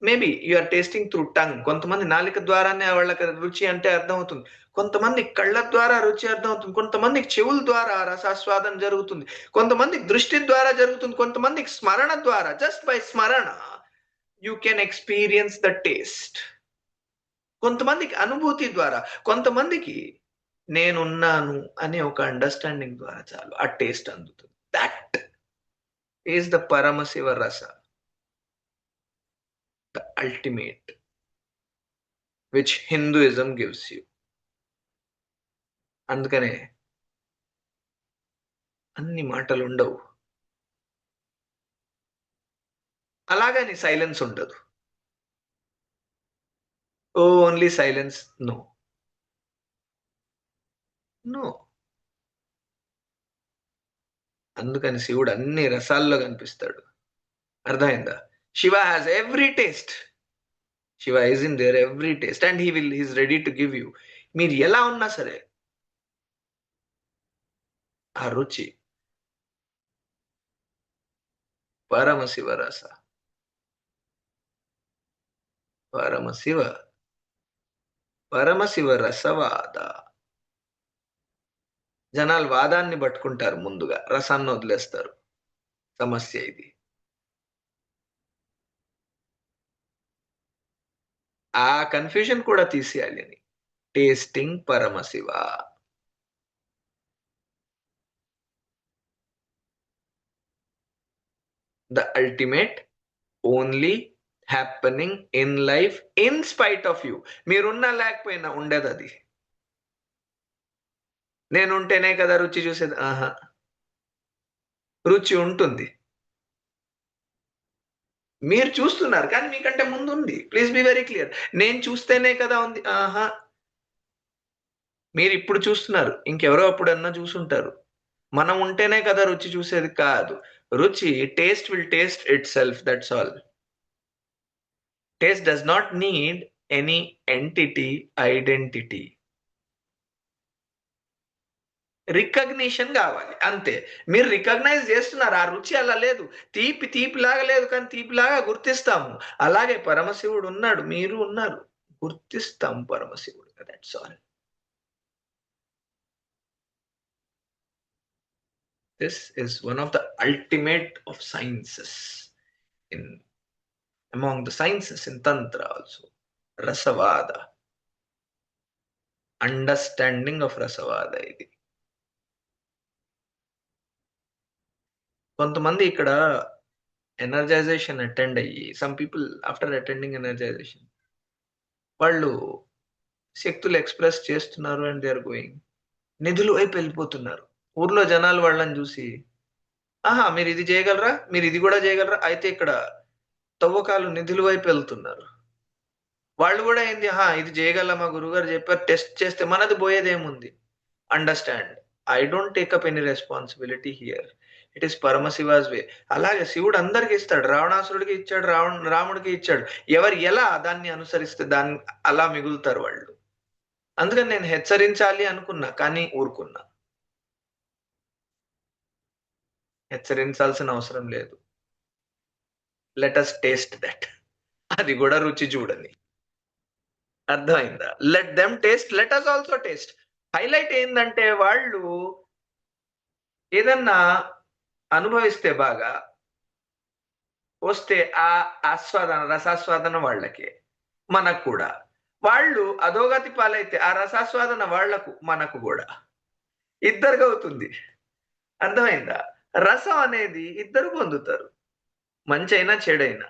Maybe you are tasting through tongue. కొంతమంది నాలిక ద్వారానే వాళ్ళకి రుచి అంటే అర్థమవుతుంది. కొంతమంది కళ్ళ ద్వారా రుచి అర్థమవుతుంది. కొంతమందికి చెవుల ద్వారా రసాస్వాదన జరుగుతుంది. కొంతమందికి దృష్టి ద్వారా జరుగుతుంది. కొంతమందికి స్మరణ ద్వారా, జస్ట్ బై స్మరణ you can experience the taste. కొంతమందికి అనుభూతి ద్వారా, కొంతమందికి నేనున్నాను అనే ఒక అండర్స్టాండింగ్ ద్వారా చాలు ఆ టేస్ట్ అందుతుంది. That is the Paramasiva rasa, the ultimate which Hinduism gives you. అందుకనే అన్ని మాటలు ఉండవు, అలాగని సైలెన్స్ ఉండదు. Only silence, no no. అందుకని శివుడు అన్ని రసాల్లో కనిపిస్తాడు. అర్థమైందా? Shiva has every taste. Shiva is in there every taste and he's ready to give you. మీరు ఎలా ఉన్నా సరే ఆ రుచి పరమశివ రస. పరమశివ పరమశివ రసవాద. జనాలు వాదాన్ని పట్టుకుంటారు, ముందుగా రసాన్ని వదిలేస్తారు. సమస్య ఇది. ఆ కన్ఫ్యూజన్ కూడా తీసేయాలి అని. Tasting Paramashiva. The ultimate only happening in life in spite of you. మీరున్నా లేకపోయినా ఉండేది అది. నేనుంటేనే కదా రుచి చూసేది. ఆహా, రుచి ఉంటుంది. మీరు చూస్తున్నారు కానీ మీకంటే ముందు ఉంది. Please be very clear. నేను చూస్తేనే కదా ఉంది. ఆహా, మీరు ఇప్పుడు చూస్తున్నారు, ఇంకెవరో అప్పుడన్నా చూసుంటారు. మనం ఉంటేనే కదా రుచి చూసేది కాదు. రుచి, taste will taste it self, that's all. Taste does not need any entity, identity. Recognition కావాలి అంతే. మీరు రికగ్నైజ్ చేస్తున్నారు, ఆ రుచి అలా లేదు. తీపి తీపిలాగా లేదు కానీ తీపిలాగా గుర్తిస్తాము. అలాగే పరమశివుడు ఉన్నాడు, మీరు ఉన్నారు, గుర్తిస్తాం పరమశివుడు. That's all. This is one of the ultimate of sciences in among the sciences in tantra also. Rasavada, understanding of rasavada ఇది. కొంతమంది ఇక్కడ ఎనర్జైజేషన్ అటెండ్ అయ్యి, some people after attending energisation వాళ్ళు శక్తులు ఎక్స్ప్రెస్ చేస్తున్నారు అండ్ దే ఆర్ గోయింగ్, నిధుల వైపు వెళ్ళిపోతున్నారు. ఊర్లో జనాలు వాళ్ళని చూసి, ఆహా మీరు ఇది చేయగలరా, మీరు ఇది కూడా చేయగలరా, అయితే ఇక్కడ తవ్వకాలు నిధుల వైపు వెళ్తున్నారు. వాళ్ళు కూడా ఏంది, ఇది చేయగల మా గురుగారు చెప్పారు, టెస్ట్ చేస్తే మనది పోయేదేముంది. Understand, I don't take up any responsibility here. It is Paramashiva's way. అలాగే శివుడు అందరికి ఇస్తాడు. రావణాసురుడికి ఇచ్చాడు, రాముడికి ఇచ్చాడు. ఎవరు ఎలా దాన్ని అనుసరిస్తే దాన్ని అలా మిగులుతారు వాళ్ళు. అందుకని నేను హెచ్చరించాలి అనుకున్నా కానీ ఊరుకున్నా. హెచ్చరించాల్సిన అవసరం లేదు. Let us taste that. అది కూడా రుచి చూడని. అర్థమైందా? Let them taste, let us also taste. Highlight ఏంటంటే వాళ్ళు ఏదన్నా అనుభవిస్తే బాగా వస్తే ఆ ఆస్వాదన, రసాస్వాదన వాళ్ళకే, మనకు కూడా. వాళ్ళు అధోగతి పాలైతే ఆ రసాస్వాదన వాళ్లకు, మనకు కూడా. ఇద్దరికి అవుతుంది. అర్థమైందా? రసం అనేది ఇద్దరు పొందుతారు, మంచైనా చెడైనా.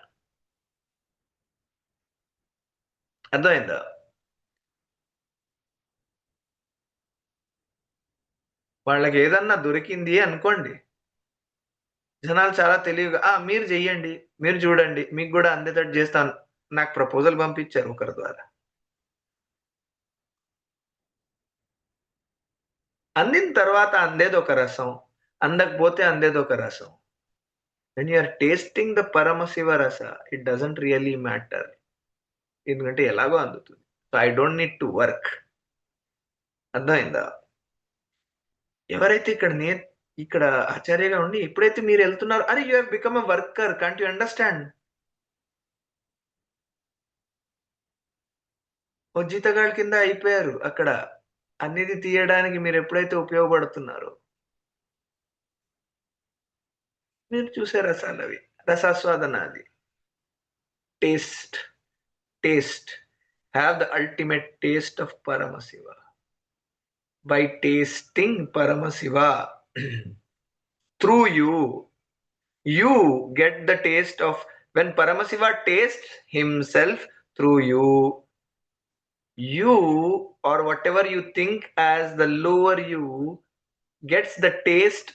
అర్థమైందా? వాళ్ళకి ఏదన్నా దొరికింది అనుకోండి, జనాలు చాలా తెలివిగా మీరు చెయ్యండి, మీరు చూడండి, మీకు కూడా అందేటట్టు చేస్తాను. నాకు ప్రపోజల్ పంపించారు ఒకరి ద్వారా. అందిన తర్వాత అందేది ఒక రసం, అందకపోతే అందేది ఒక రసం. when you are tasting the Paramasiva rasa, it doesn't really matter. ఎందుకంటే ఎలాగో అందుతుంది. So I don't need to work. అర్థమైందా? ఎవరైతే ఇక్కడ ఆచార్యగా ఉండి ఎప్పుడైతే మీరు వెళ్తున్నారు, అరే you have become a worker, can't you understand? ఓ జీతగాళ్ళ కింద అయిపోయారు అక్కడ. అన్నిది తీయడానికి మీరు ఎప్పుడైతే ఉపయోగపడుతున్నారో, మీరు చూసే రసాలు అవి, రసాస్వాదన అది. Taste have the ultimate taste of Paramashiva by tasting Paramasiva. Through you get the taste of, when Paramasiva tastes himself through you or whatever you think as the lower you gets the taste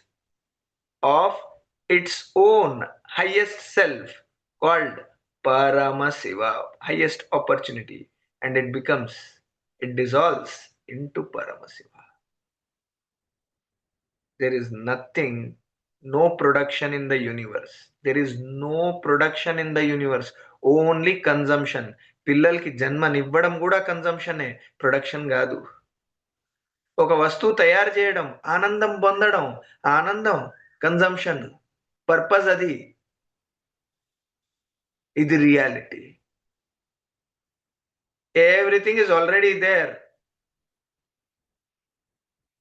of its own highest self called Paramasiva, highest opportunity, and it dissolves into Paramasiva. There is nothing, no production in the universe. There is no production in the universe, only consumption. పిల్లలకి జన్మనివ్వడం కూడా కన్జంప్షనే, production కాదు. ఒక వస్తువు తయారు చేయడం, ఆనందం పొందడం, ఆనందం కన్జంప్షన్. పర్పస్ అది. ఇది reality. Everything is already there.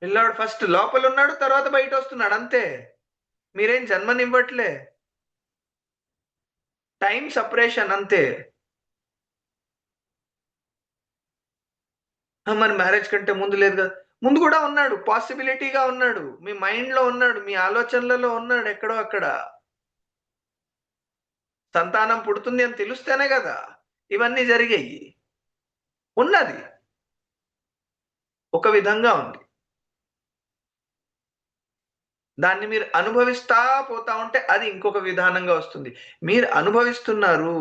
పిల్లాడు ఫస్ట్ లోపల ఉన్నాడు, తర్వాత బయట వస్తున్నాడు, అంతే. మీరేం జన్మనివ్వట్లే. టైం సపరేషన్ అంతే. మరి మ్యారేజ్ కంటే ముందు లేదు కదా, ముందు కూడా ఉన్నాడు, పాసిబిలిటీగా ఉన్నాడు, మీ మైండ్ లో ఉన్నాడు, మీ ఆలోచనలలో ఉన్నాడు, ఎక్కడో అక్కడ. సంతానం పుడుతుంది అని తెలుస్తేనే కదా ఇవన్నీ జరిగాయి. ఉన్నది ఒక విధంగా ఉంది, దాన్ని మీరు అనుభవిస్తా పోతా ఉంటే అది ఇంకొక విధానంగా వస్తుంది. మీరు అనుభవిస్తున్నారు,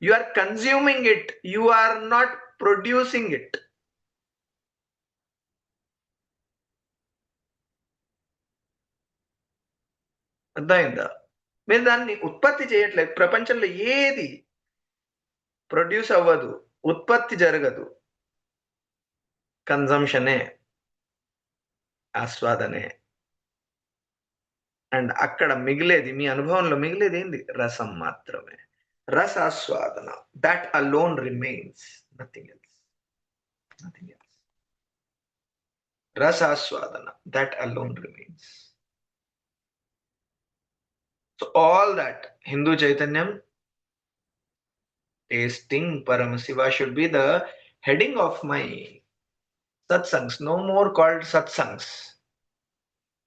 you are consuming it, you are not producing it. అర్థమైందా? మీరు దాన్ని ఉత్పత్తి చేయట్లేదు. ప్రపంచంలో ఏది ప్రొడ్యూస్ అవ్వదు, ఉత్పత్తి జరగదు. కన్జంప్షనే, ఆస్వాదనే. అండ్ అక్కడ మిగిలేది, మీ అనుభవంలో మిగిలేది ఏంది? రసం మాత్రమే. రసాస్వాదన, that alone remains, nothing else. Nothing else. రసాస్వాదన, that alone remains. So all that Hindu Chaitanyam, tasting Paramasiva should be the heading of my satsangs. No more called satsangs.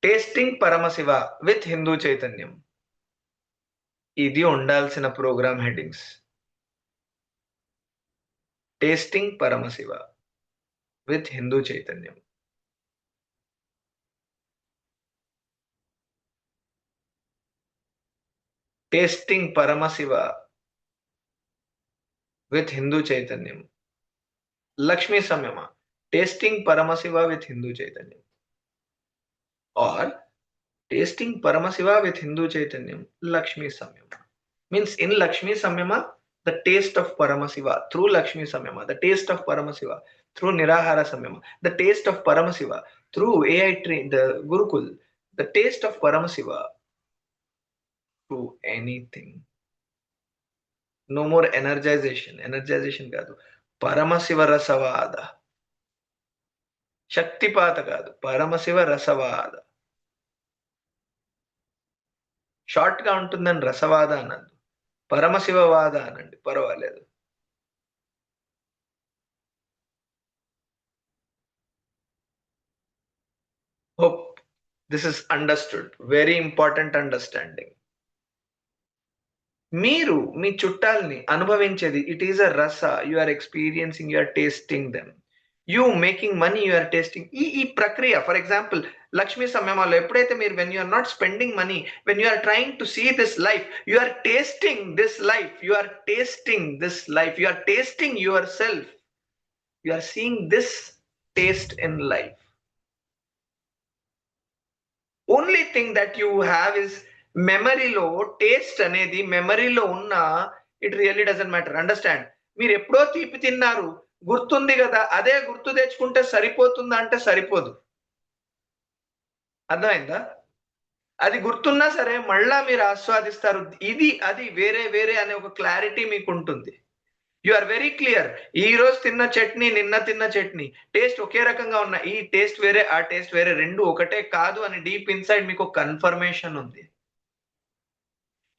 Tasting Paramasiva with Hindu Chaitanyam. ఇది ఉండాల్సిన programme headings. Tasting Paramasiva with Hindu Chaitanyam. Tasting Paramasiva with Hindu Chaitanyam. Lakshmi Samyama, tasting Paramasiva with Hindu Chaitanyam. Or tasting Paramasiva with Hindu Chaitanyam, Lakshmi Samyama. Means in Lakshmi Samyama, the taste of Paramasiva through Lakshmi Samyama, the taste of Paramasiva through Nirahara Samyama, the taste of Paramasiva through AI train, the Gurukul, the taste of Paramasiva through anything. No more energization. Energization కాదు, పరమశివ రసవాద. శక్తిపాత కాదు, Paramashiva రసవాద. Short గా ఉంటుందని రసవాద అనండి, పరమశివవాద అనండి, పర్వాలేదు. Hope this is understood. Very important understanding. మీరు మీ చుట్టాల్ని అనుభవించేది, it is a rasa. You are experiencing, you are tasting them. You making money, you are tasting. ఈ ప్రక్రియ, ఫర్ ఎగ్జాంపుల్ లక్ష్మీ సమయంలో ఎప్పుడైతే మీరు, when you are not spending money, when you are trying to see this life, you are tasting this life, you are tasting this life, you are tasting yourself, you are seeing this taste in life. Only thing that you have is మెమరీలో taste అనేది మెమరీలో ఉన్న it really doesn't matter. Understand. మీరు ఎప్పుడో తీపి తిన్నారు. గుర్తుంది గదా! అదే గుర్తు తెచ్చుకుంటే సరిపోతుందా అంటే సరిపోదు. అర్థమైందా? అది గుర్తున్నా సరే మళ్ళా మీరు ఆస్వాదిస్తారు. ఇది, అది వేరే, వేరే అనే ఒక క్లారిటీ మీకుంటుంది. You are very clear. ఈరోజు తిన్న చట్నీ, నిన్న తిన్న చట్నీ. టేస్ట్ ఒకే రకంగా ఉన్న. ఈ టేస్ట్ వేరే, ఆ టేస్ట్ వేరే. 2 ఒకటే కాదు అని డీప్ ఇన్‌సైడ్ మీకు కన్ఫర్మేషన్ ఉంది.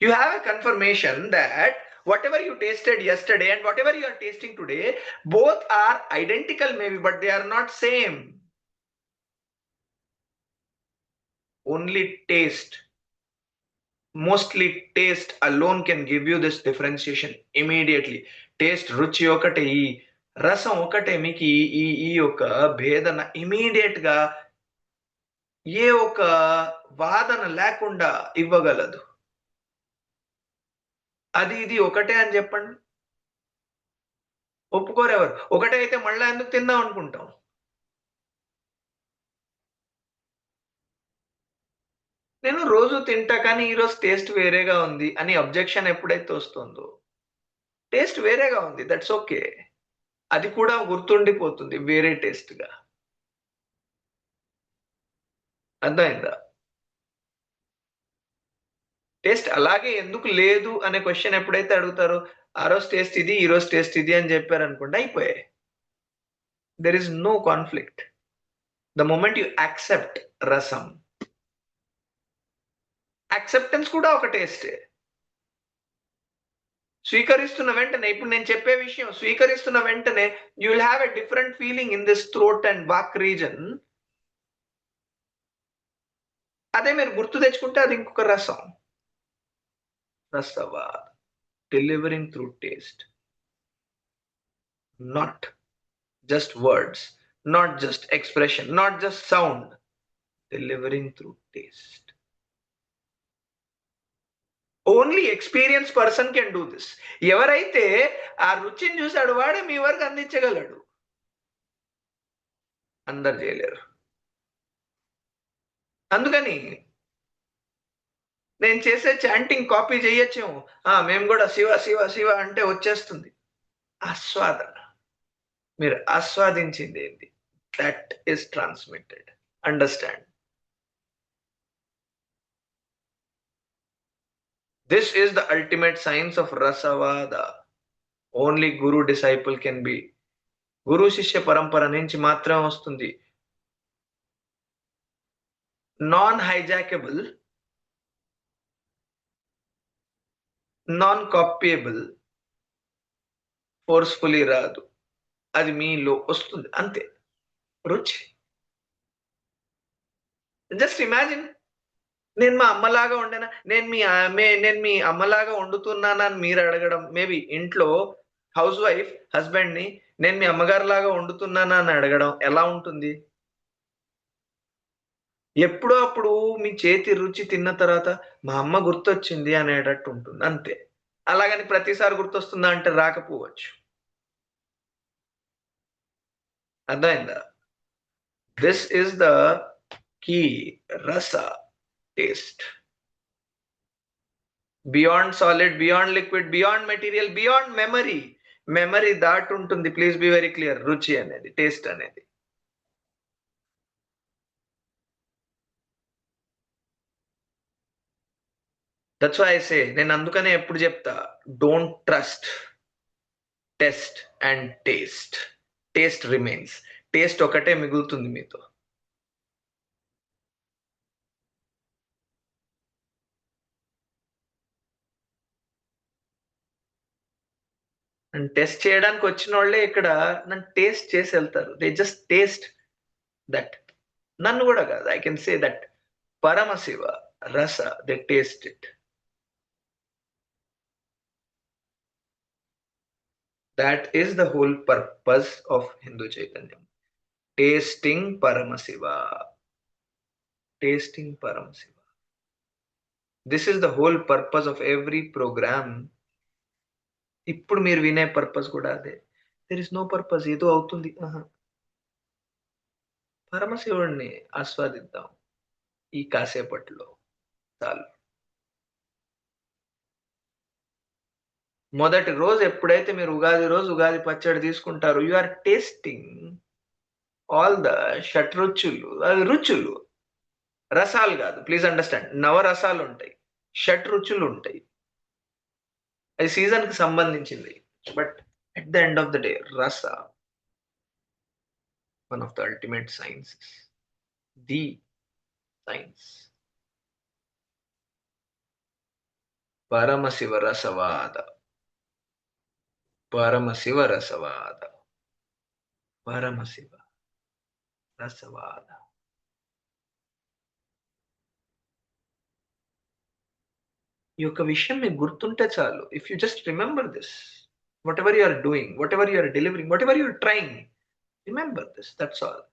You have a confirmation that whatever you tasted yesterday and whatever you are tasting today, both are identical maybe, but they are not same. Only taste, mostly taste alone can give you this differentiation immediately. Taste రుచి ఒకటే, ఈ రసం ఒకటే మీకు ఈ ఈ ఈ యొక్క భేదన ఇమ్మీడియేట్ గా ఏ ఒక వాదన లేకుండా ఇవ్వగలదు. అది ఇది ఒకటే అని చెప్పండి. ఒప్పుకోరెవరు. ఒకటే అయితే మళ్ళా ఎందుకు తిందాం అనుకుంటాం. నేను రోజు తింటా కానీ ఈరోజు టేస్ట్ వేరేగా ఉంది అని అబ్జెక్షన్ ఎప్పుడైతే వస్తుందో, టేస్ట్ వేరేగా ఉంది. That's okay. అది కూడా గుర్తుండిపోతుంది వేరే టేస్ట్‌గా. అర్థమైందా? టేస్ట్ అలాగే ఎందుకు లేదు అనే క్వెషన్ ఎప్పుడైతే అడుగుతారో, ఆ రోజు టేస్ట్ ఇది, ఈ రోజు టేస్ట్ ఇది అని చెప్పారనుకోండి అయిపోయాయి. There is no conflict. The moment you accept rasam. Acceptance కూడా ఒక టేస్టే. స్వీకరిస్తున్న వెంటనే ఇప్పుడు నేను చెప్పే విషయం స్వీకరిస్తున్న వెంటనే you will have a different feeling in this throat and వాక్ రీజన్. అదే మీరు గుర్తు తెచ్చుకుంటే అది ఇంకొక రసం. రసవాద్. Delivering through taste. Not just words, not just expression, not just sound. Delivering through taste. Only experience person can do this. ఎవరైతే ఆ రుచిని చూసాడో వాడే మీ వరకు అందించగలడు. అందరు చేయలేరు. అందుకని నేను చేసే చాంటింగ్ కాపీ చేయొచ్చేమో. మేము కూడా శివ, శివ, శివ అంటే వచ్చేస్తుంది. ఆస్వాదన. మీరు ఆస్వాదించింది ఏంటి? That is transmitted. Understand. This is the ultimate science of రసవాద. Only guru disciple can be. గురు శిష్య పరంపర నుంచి మాత్రమే వస్తుంది. Non hijackable, non copyable, forcefully రాదు. అది మీలో వస్తుంది అంతే. రుచి. జస్ట్ ఇమాజిన్ నేను మా అమ్మలాగా వండానా? నేను మీ అమ్మలాగా వండుతున్నానా అని మీరు అడగడం. మేబీ ఇంట్లో హౌస్ వైఫ్ హస్బెండ్‌ని నేను మీ అమ్మగారిలాగా వండుతున్నానా అని అడగడం ఎలా ఉంటుంది? ఎప్పుడో అప్పుడు మీ చేతి రుచి తిన్న తర్వాత మా అమ్మ గుర్తొచ్చింది అనేటట్టు ఉంటుంది అంతే. అలాగని ప్రతిసారి గుర్తొస్తుందా అంటే రాకపోవచ్చు. అర్థమైందా? This is the key. రస. Taste. Beyond solid, beyond liquid, beyond material, beyond memory. Memory దాటి ఉంటుంది. Please be very clear. రుచి అనేది, టేస్ట్ అనేది. దట్స్ వై ఐ సే నేను అందుకనే ఎప్పుడు చెప్తా don't trust, test and taste. Taste remains. Taste ఒకటే మిగులుతుంది మీతో. అండ్ టెస్ట్ చేయడానికి వచ్చిన వాళ్ళే ఇక్కడ నన్ను టేస్ట్ చేసి వెళ్తారు. They just taste that. నన్ను కూడా కాదు. I can say that Paramashiva రస they taste it. That is the whole purpose of Hindu Chaitanya. Tasting Paramasiva. Tasting Paramasiva. This is the whole purpose of every program. ఇప్పుడు మీరు వినే purpose కూడా అదే. There is no purpose. ఏదో అవుతుంది. పరమశివుడిని ఆస్వాదిద్దాం ఈ కాసేపట్లో చాలు. మొదటి రోజు ఎప్పుడైతే మీరు ఉగాది రోజు ఉగాది పచ్చడి తీసుకుంటారో you are tasting all the షట్రుచులు, అవి రుచులు, రసాలు కాదు, ప్లీజ్ అండర్స్టాండ్. నవరసాలు ఉంటాయి, షట్రుచులు ఉంటాయి, అది సీజన్ కి సంబంధించింది. But at the end of the day రస one of the ultimate sciences, the science. Paramashiva రసవాద, పరమశివ రసవాద, పరమశివ రసవాద. ఈ యొక్క విషయం మీకు గుర్తుంటే చాలు. If you just remember this, whatever you are doing, whatever you are delivering, whatever you are trying, remember this, that's all.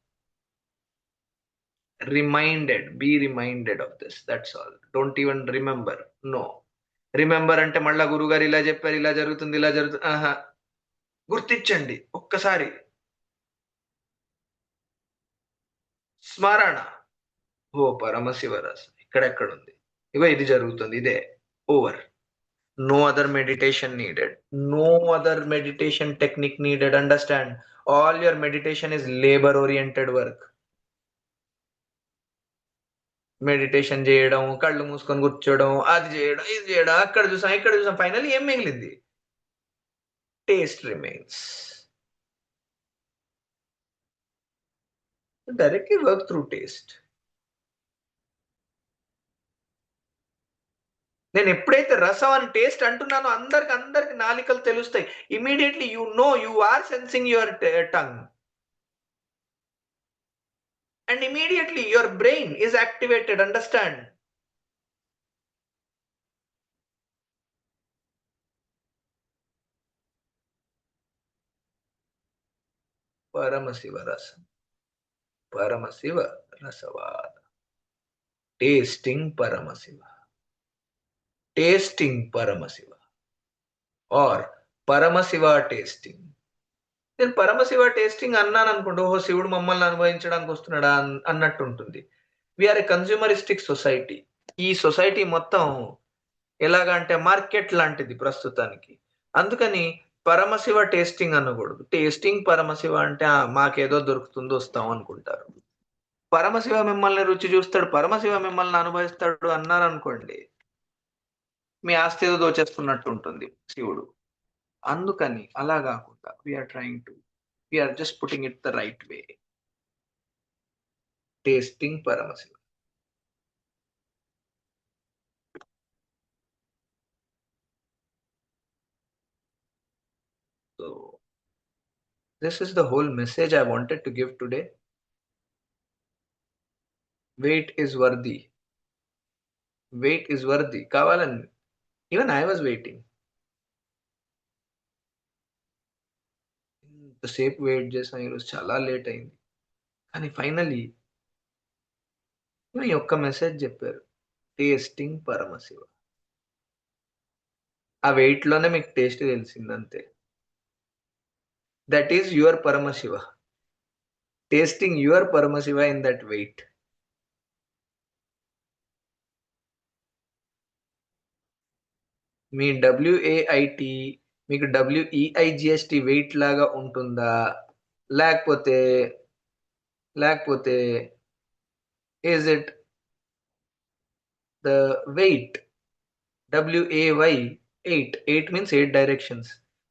Reminded, be reminded of this, that's all. Don't even remember, no. Remember అంటే మళ్ళా గురుగారు ఇలా చెప్పారు, ఇలా జరుగుతుంది, ఇలా జరుగుతుంది, ఆహా. గుర్తించండి ఒక్కసారి. స్మరణ, ఓ పరమశివరస ఇక్కడెక్కడుంది, ఇగో ఇది జరుగుతుంది, ఇదే, over. No other meditation needed, no other meditation technique needed. Understand, all your meditation is labor oriented work. Meditation చేయడం, కళ్ళు మూసుకొని కూర్చోవడం, అది చేయడం, ఇది చేయడం, అక్కడ చూసాం ఇక్కడ చూసాం, ఫైనల్ ఏం మిగిలింది? Taste remains. Directly work through taste. నేను ఎప్పుడైతే రసం అని టేస్ట్ అంటున్నానో అందరికి నాలికలు తెలుస్తాయి. Immediately you know, you are sensing your tongue, and immediately your brain is activated. Understand? Paramasiva rasa, Paramasiva rasavada, tasting Paramasiva, tasting Paramasiva, or Paramasiva tasting. నేను Paramashiva tasting అన్నాను అనుకుంటూ, ఓహో శివుడు మమ్మల్ని అనుభవించడానికి వస్తున్నాడా అన్నట్టు ఉంటుంది. వీఆర్ ఏ కన్స్యూమరిస్టిక్ సొసైటీ. ఈ సొసైటీ మొత్తం ఎలాగంటే మార్కెట్ లాంటిది ప్రస్తుతానికి. అందుకని పరమశివ టేస్టింగ్ అనకూడదు. టేస్టింగ్ పరమశివ అంటే మాకేదో దొరుకుతుందో వస్తాం అనుకుంటారు. పరమశివ మిమ్మల్ని రుచి చూస్తాడు, పరమశివ మిమ్మల్ని అనుభవిస్తాడు అన్నారు అనుకోండి, మీ ఆస్తి ఏదో దోచేస్తున్నట్టు ఉంటుంది శివుడు. అందుకని అలా కాకుండా we're just putting it the right way. Tasting Paramasiva. So this is the whole message I wanted to give today. Wait is worthy. Wait is worthy. కావాలని, even I was waiting. ఇంతసేపు వెయిట్ చేసాం, ఈరోజు చాలా లేట్ అయింది. కానీ finally ఈ ఒక్క message చెప్పారు, టేస్టింగ్ పరమశివ. ఆ వెయిట్ లోనే మీకు టేస్ట్ తెలిసింది అంతే. That is your Paramasiva. Tasting your Paramasiva in that weight. మీ WAIT మీకు WEIGST వెయిట్ లాగా ఉంటుందా, లేకపోతే is it the weight WAY 8 means 8 directions,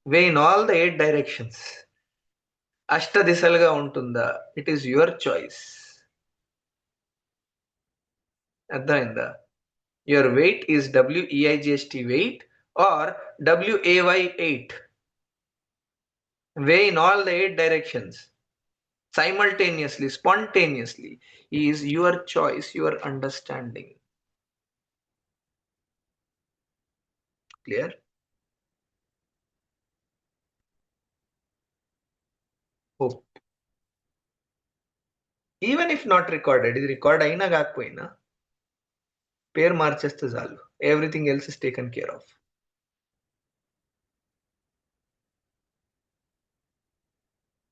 way in all the 8 directions, అష్ట దిశలుగా ఉంటుందా? It is your choice. అర్థమైందా? Your weight is WEIGST weight or WAY 8, way in all the 8 directions, simultaneously, spontaneously, is your choice, your understanding. Clear? Hope. Even if not recorded, ఇది record అయినా కాకపోయినా పేరు మార్చేస్తే చాలు, everything else is taken care of.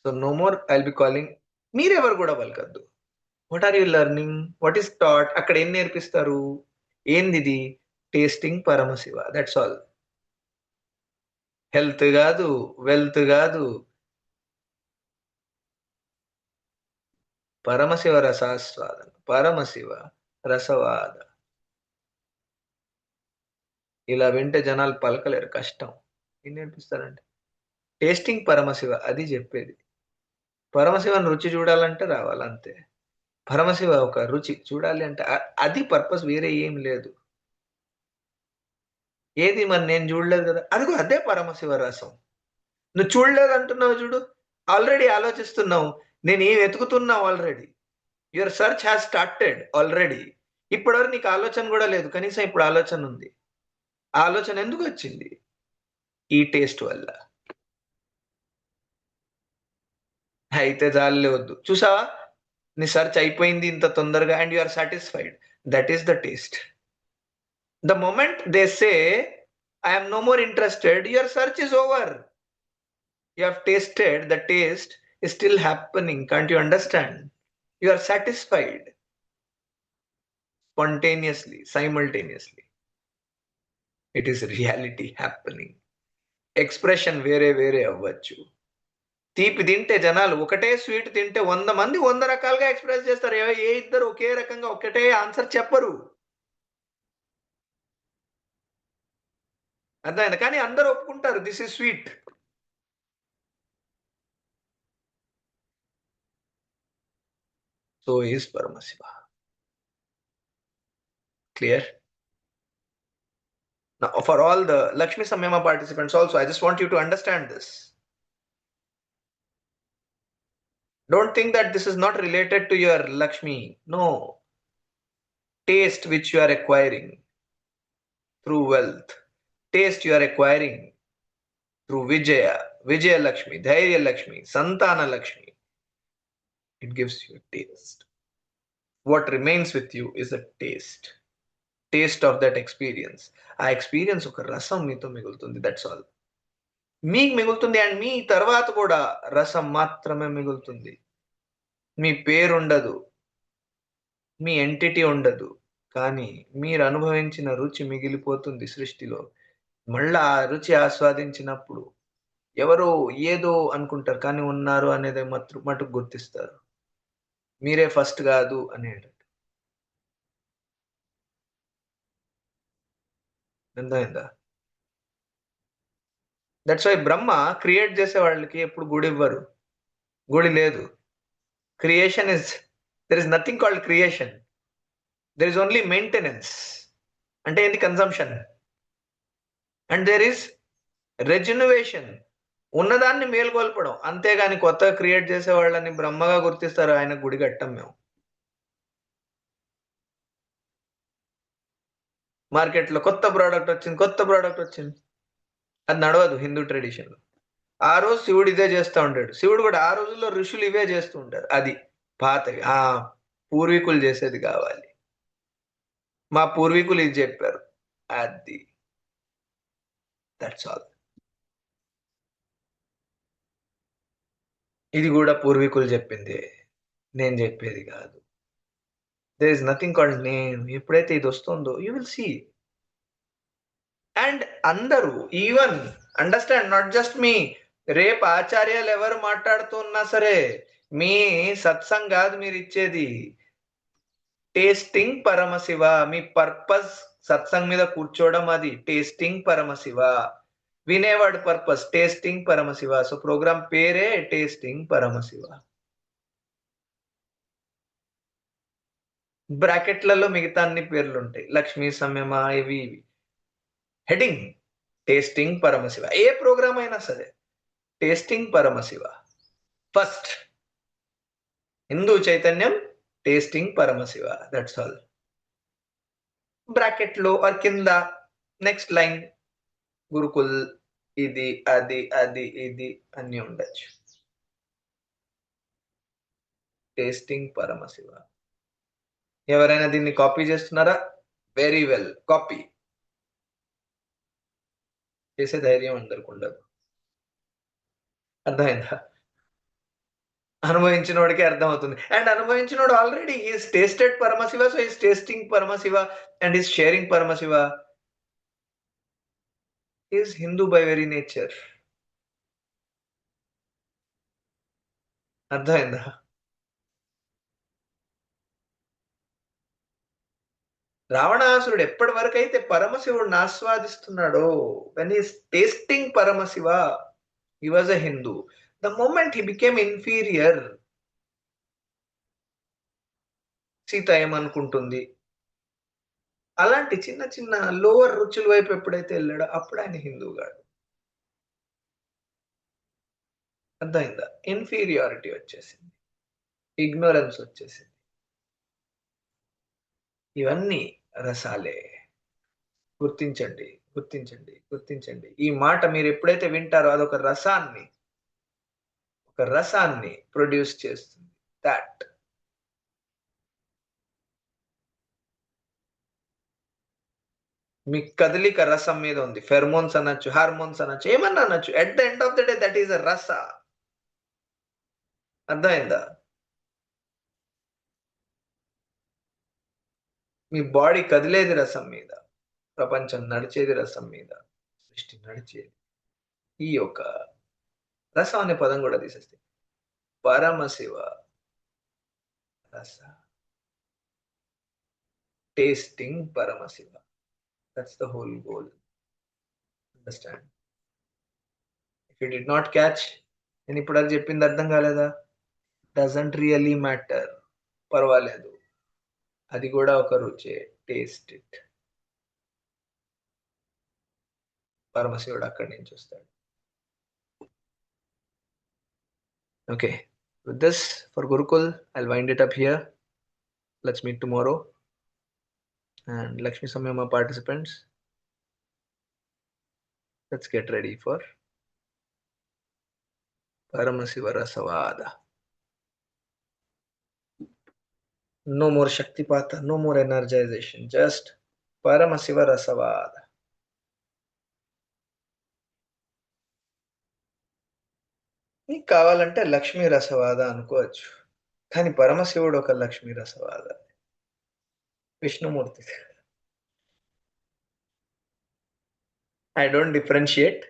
So no more I'll be calling. మీరెవరు కూడా పలకద్దు. What are you learning, what is taught, అక్కడ ఏం నేర్పిస్తారు, ఏంది ఇది? Tasting Paramashiva, that's all. Health కాదు, వెల్త్ కాదు, పరమశివ రసాస్వాదన, పరమశివ రసవాద. ఇలా వింటే జనాలు పలకలేరు, కష్టం. ఏం నేర్పిస్తారంటే టేస్టింగ్ పరమశివ, అది చెప్పేది. పరమశివని రుచి చూడాలంటే రావాలంతే. పరమశివ ఒక రుచి చూడాలి అంటే అది పర్పస్, వేరే ఏం లేదు. ఏది మరి నేను చూడలేదు కదా, అదిగో అదే పరమశివ రసం. నువ్వు చూడలేదు అంటున్నావు చూడు, ఆల్రెడీ ఆలోచిస్తున్నావు, నేను ఏం వెతుకుతున్నావు already. Your search has started already. ఇప్పటివరకు నీకు ఆలోచన కూడా లేదు, కనీసం ఇప్పుడు ఆలోచన ఉంది. ఆ ఆలోచన ఎందుకు వచ్చింది? ఈ టేస్ట్ వల్ల. అయితే జాలే వద్దు, చూసావా, నీ సర్చ్ అయిపోయింది ఇంత తొందరగా, and you are satisfied. That is the taste. The moment they say I am no more interested, your search is over. You have tasted, the taste is still happening. Can't you understand? You are satisfied spontaneously, simultaneously. It is reality happening. Expression వేరే వేరే అవ్వచ్చు. తీపి తింటే జనాలు ఒకటే sweet తింటే 100 మంది 100 రకాలుగా ఎక్స్ప్రెస్ చేస్తారు. ఏ ఇద్దరు ఒకే రకంగా ఒకటే ఆన్సర్ చెప్పరు. అర్థమైంది, కానీ అందరూ ఒప్పుకుంటారు this is sweet. So is Paramashiva. Clear? Now, for all the Lakshmi Samyama participants also, I just want you to understand this. Don't think that this is not related to your Lakshmi. No. Taste which you are acquiring through wealth, taste you are acquiring through Vijaya, Vijaya Lakshmi, Dhairya Lakshmi, Santana Lakshmi. It gives you a taste. What remains with you is a taste. Taste of that experience. ఆ experience ఒక రసం మీతో మిగులుతుంది, that's all. మీకు మిగులుతుంది, and మీ తర్వాత కూడా రసం మాత్రమే మిగులుతుంది. మీ పేరు ఉండదు, మీ ఎంటిటీ ఉండదు, కానీ మీరు అనుభవించిన రుచి మిగిలిపోతుంది సృష్టిలో. మళ్ళా ఆ రుచి ఆస్వాదించినప్పుడు ఎవరో ఏదో అనుకుంటారు, కానీ ఉన్నారు అనేది మటుకు గుర్తిస్తారు. మీరే ఫస్ట్ కాదు అనేది. అర్థమైందా? దట్స్ వై బ్రహ్మ క్రియేట్ చేసే వాళ్ళకి ఎప్పుడు గుడి ఇవ్వరు. గుడి లేదు. Creation is, there is nothing called creation. There is only maintenance. అంటే ఏంటి? కన్సంప్షన్. అండ్ దెర్ ఇస్ రెజన్యువేషన్, ఉన్నదాన్ని మేల్కొల్పడం. అంతేగాని కొత్తగా క్రియేట్ చేసే వాళ్ళని బ్రహ్మగా గుర్తిస్తారు, ఆయన గుడి కట్టాం మేము. మార్కెట్లో కొత్త ప్రోడక్ట్ వచ్చింది, అది నడవదు హిందూ ట్రెడిషన్లో. ఆ రోజు శివుడు ఇదే చేస్తూ ఉంటాడు. శివుడు కూడా ఆ రోజుల్లో ఋషులు ఇవే చేస్తూ ఉంటారు. అది పాతవి, పూర్వీకులు చేసేది కావాలి. మా పూర్వీకులు ఇది చెప్పారు, అది. That's all. ఇది కూడా పూర్వీకులు చెప్పింది, నేను చెప్పేది కాదు. దేర్ ఇస్ నథింగ్ కాల్డ్ నేను. ఎప్పుడైతే ఇది వస్తుందో యూ విల్ సీ. అండ్ అందరూ, ఈవెన్ అండర్స్టాండ్, నాట్ జస్ట్ మీ. రేపు ఆచార్యాలు ఎవరు మాట్లాడుతున్నా సరే, మీ సత్సంగ్ కాదు మీరు ఇచ్చేది, టేస్టింగ్ పరమశివ. మీ పర్పస్ సత్సంగ్ మీద కూర్చోవడం, అది టేస్టింగ్ పరమశివ. వినేవాడు purpose tasting Paramashiva. So program పేరే టేస్టింగ్ పరమశివ. బ్రాకెట్లలో మిగతా అన్ని పేర్లు ఉంటాయి, లక్ష్మీ సంయమ, ఇవి ఇవి. Heading tasting Paramashiva. ఏ ప్రోగ్రామ్ అయినా సరే tasting Paramashiva first. Hindu Chaitanyam tasting Paramashiva, that's all. Bracket లో ఆర్ కింద నెక్స్ట్ లైన్ గురుకుల్, ఇది అది అది ఇది అన్ని ఉండొచ్చు. టేస్టింగ్ పరమశివ. ఎవరైనా దీన్ని కాపీ చేస్తున్నారా? వెరీ వెల్, కాపీ చేసే ధైర్యం అందరికి ఉండదు. అర్థమైందా? అనుభవించినోడికి అర్థమవుతుంది. అండ్ అనుభవించినోడు already is tasted Paramashiva, so is tasting Paramashiva and is sharing Paramashiva. Is Hindu by very nature. అర్థమైందా? రావణాసురుడు ఎప్పటి వరకైతే పరమశివుడిని ఆస్వాదిస్తున్నాడో, when is tasting Paramashiva, he was a Hindu. The moment he became inferior, Sita ఏమనుకుంటుంది, అలాంటి చిన్న చిన్న లోవర్ రుచుల వైపు ఎప్పుడైతే వెళ్ళాడో అప్పుడు ఆయన హిందూగాడు. అర్థమైందా? ఇన్ఫీరియారిటీ వచ్చేసింది, ఇగ్నోరెన్స్ వచ్చేసింది. ఇవన్నీ రసాలే. గుర్తించండి, గుర్తించండి, గుర్తించండి. ఈ మాట మీరు ఎప్పుడైతే వింటారో అదొక రసాన్ని ప్రొడ్యూస్ చేస్తుంది. దాట్ మీ కదలిక రసం మీద ఉంది. ఫెర్మోన్స్ అనొచ్చు, హార్మోన్స్ అనొచ్చు, ఏమన్నా అనొచ్చు. At the end of the day that is a రస. అర్థమైందా? మీ బాడీ కదిలేది రసం మీద, ప్రపంచం నడిచేది రసం మీద, సృష్టి నడిచేది. ఈ యొక్క రసం అనే పదం కూడా తీసేస్తే పరమశివ రస, tasting Paramashiva. That's the whole goal. Understand? If you did not catch, నేను ఇప్పుడు అది చెప్పింది అర్థం కాలేదా? డజంట్ రియల్లీ మ్యాటర్, పర్వాలేదు, అది కూడా ఒక రుచే. Taste it. పరమశివుడు అక్కడి నుంచి వస్తాడు. Okay, with this for Gurukul, I'll wind it up here. Let's meet tomorrow. And Lakshmi Samyama participants, let's get ready for Paramasiva Rasavada. No more Shaktipata, no more energization, just Paramasiva Rasavada. నీకు కావాలంటే లక్ష్మీ రసవాద అనుకోవచ్చు, కానీ పరమశివుడు ఒక Lakshmi రసవాద, Vishnumurthy. I don't differentiate.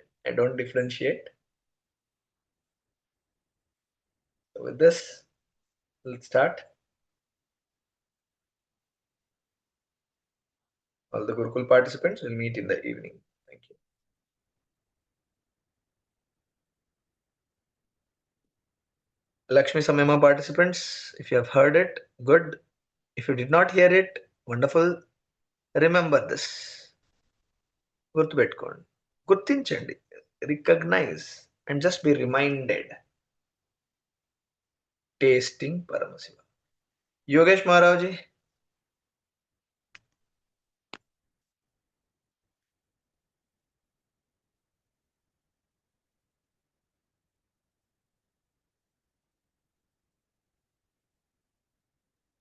So with this, let's start. All the Gurukul participants will meet in the evening. Thank you. Lakshmi Samyama participants, if you have heard it, good. If you did not hear it, wonderful. Remember this. గుర్తుపెట్టుకోండి, గుర్తించండి, recognise and just be reminded. Tasting Paramasiva. Yogesh Maharaj G,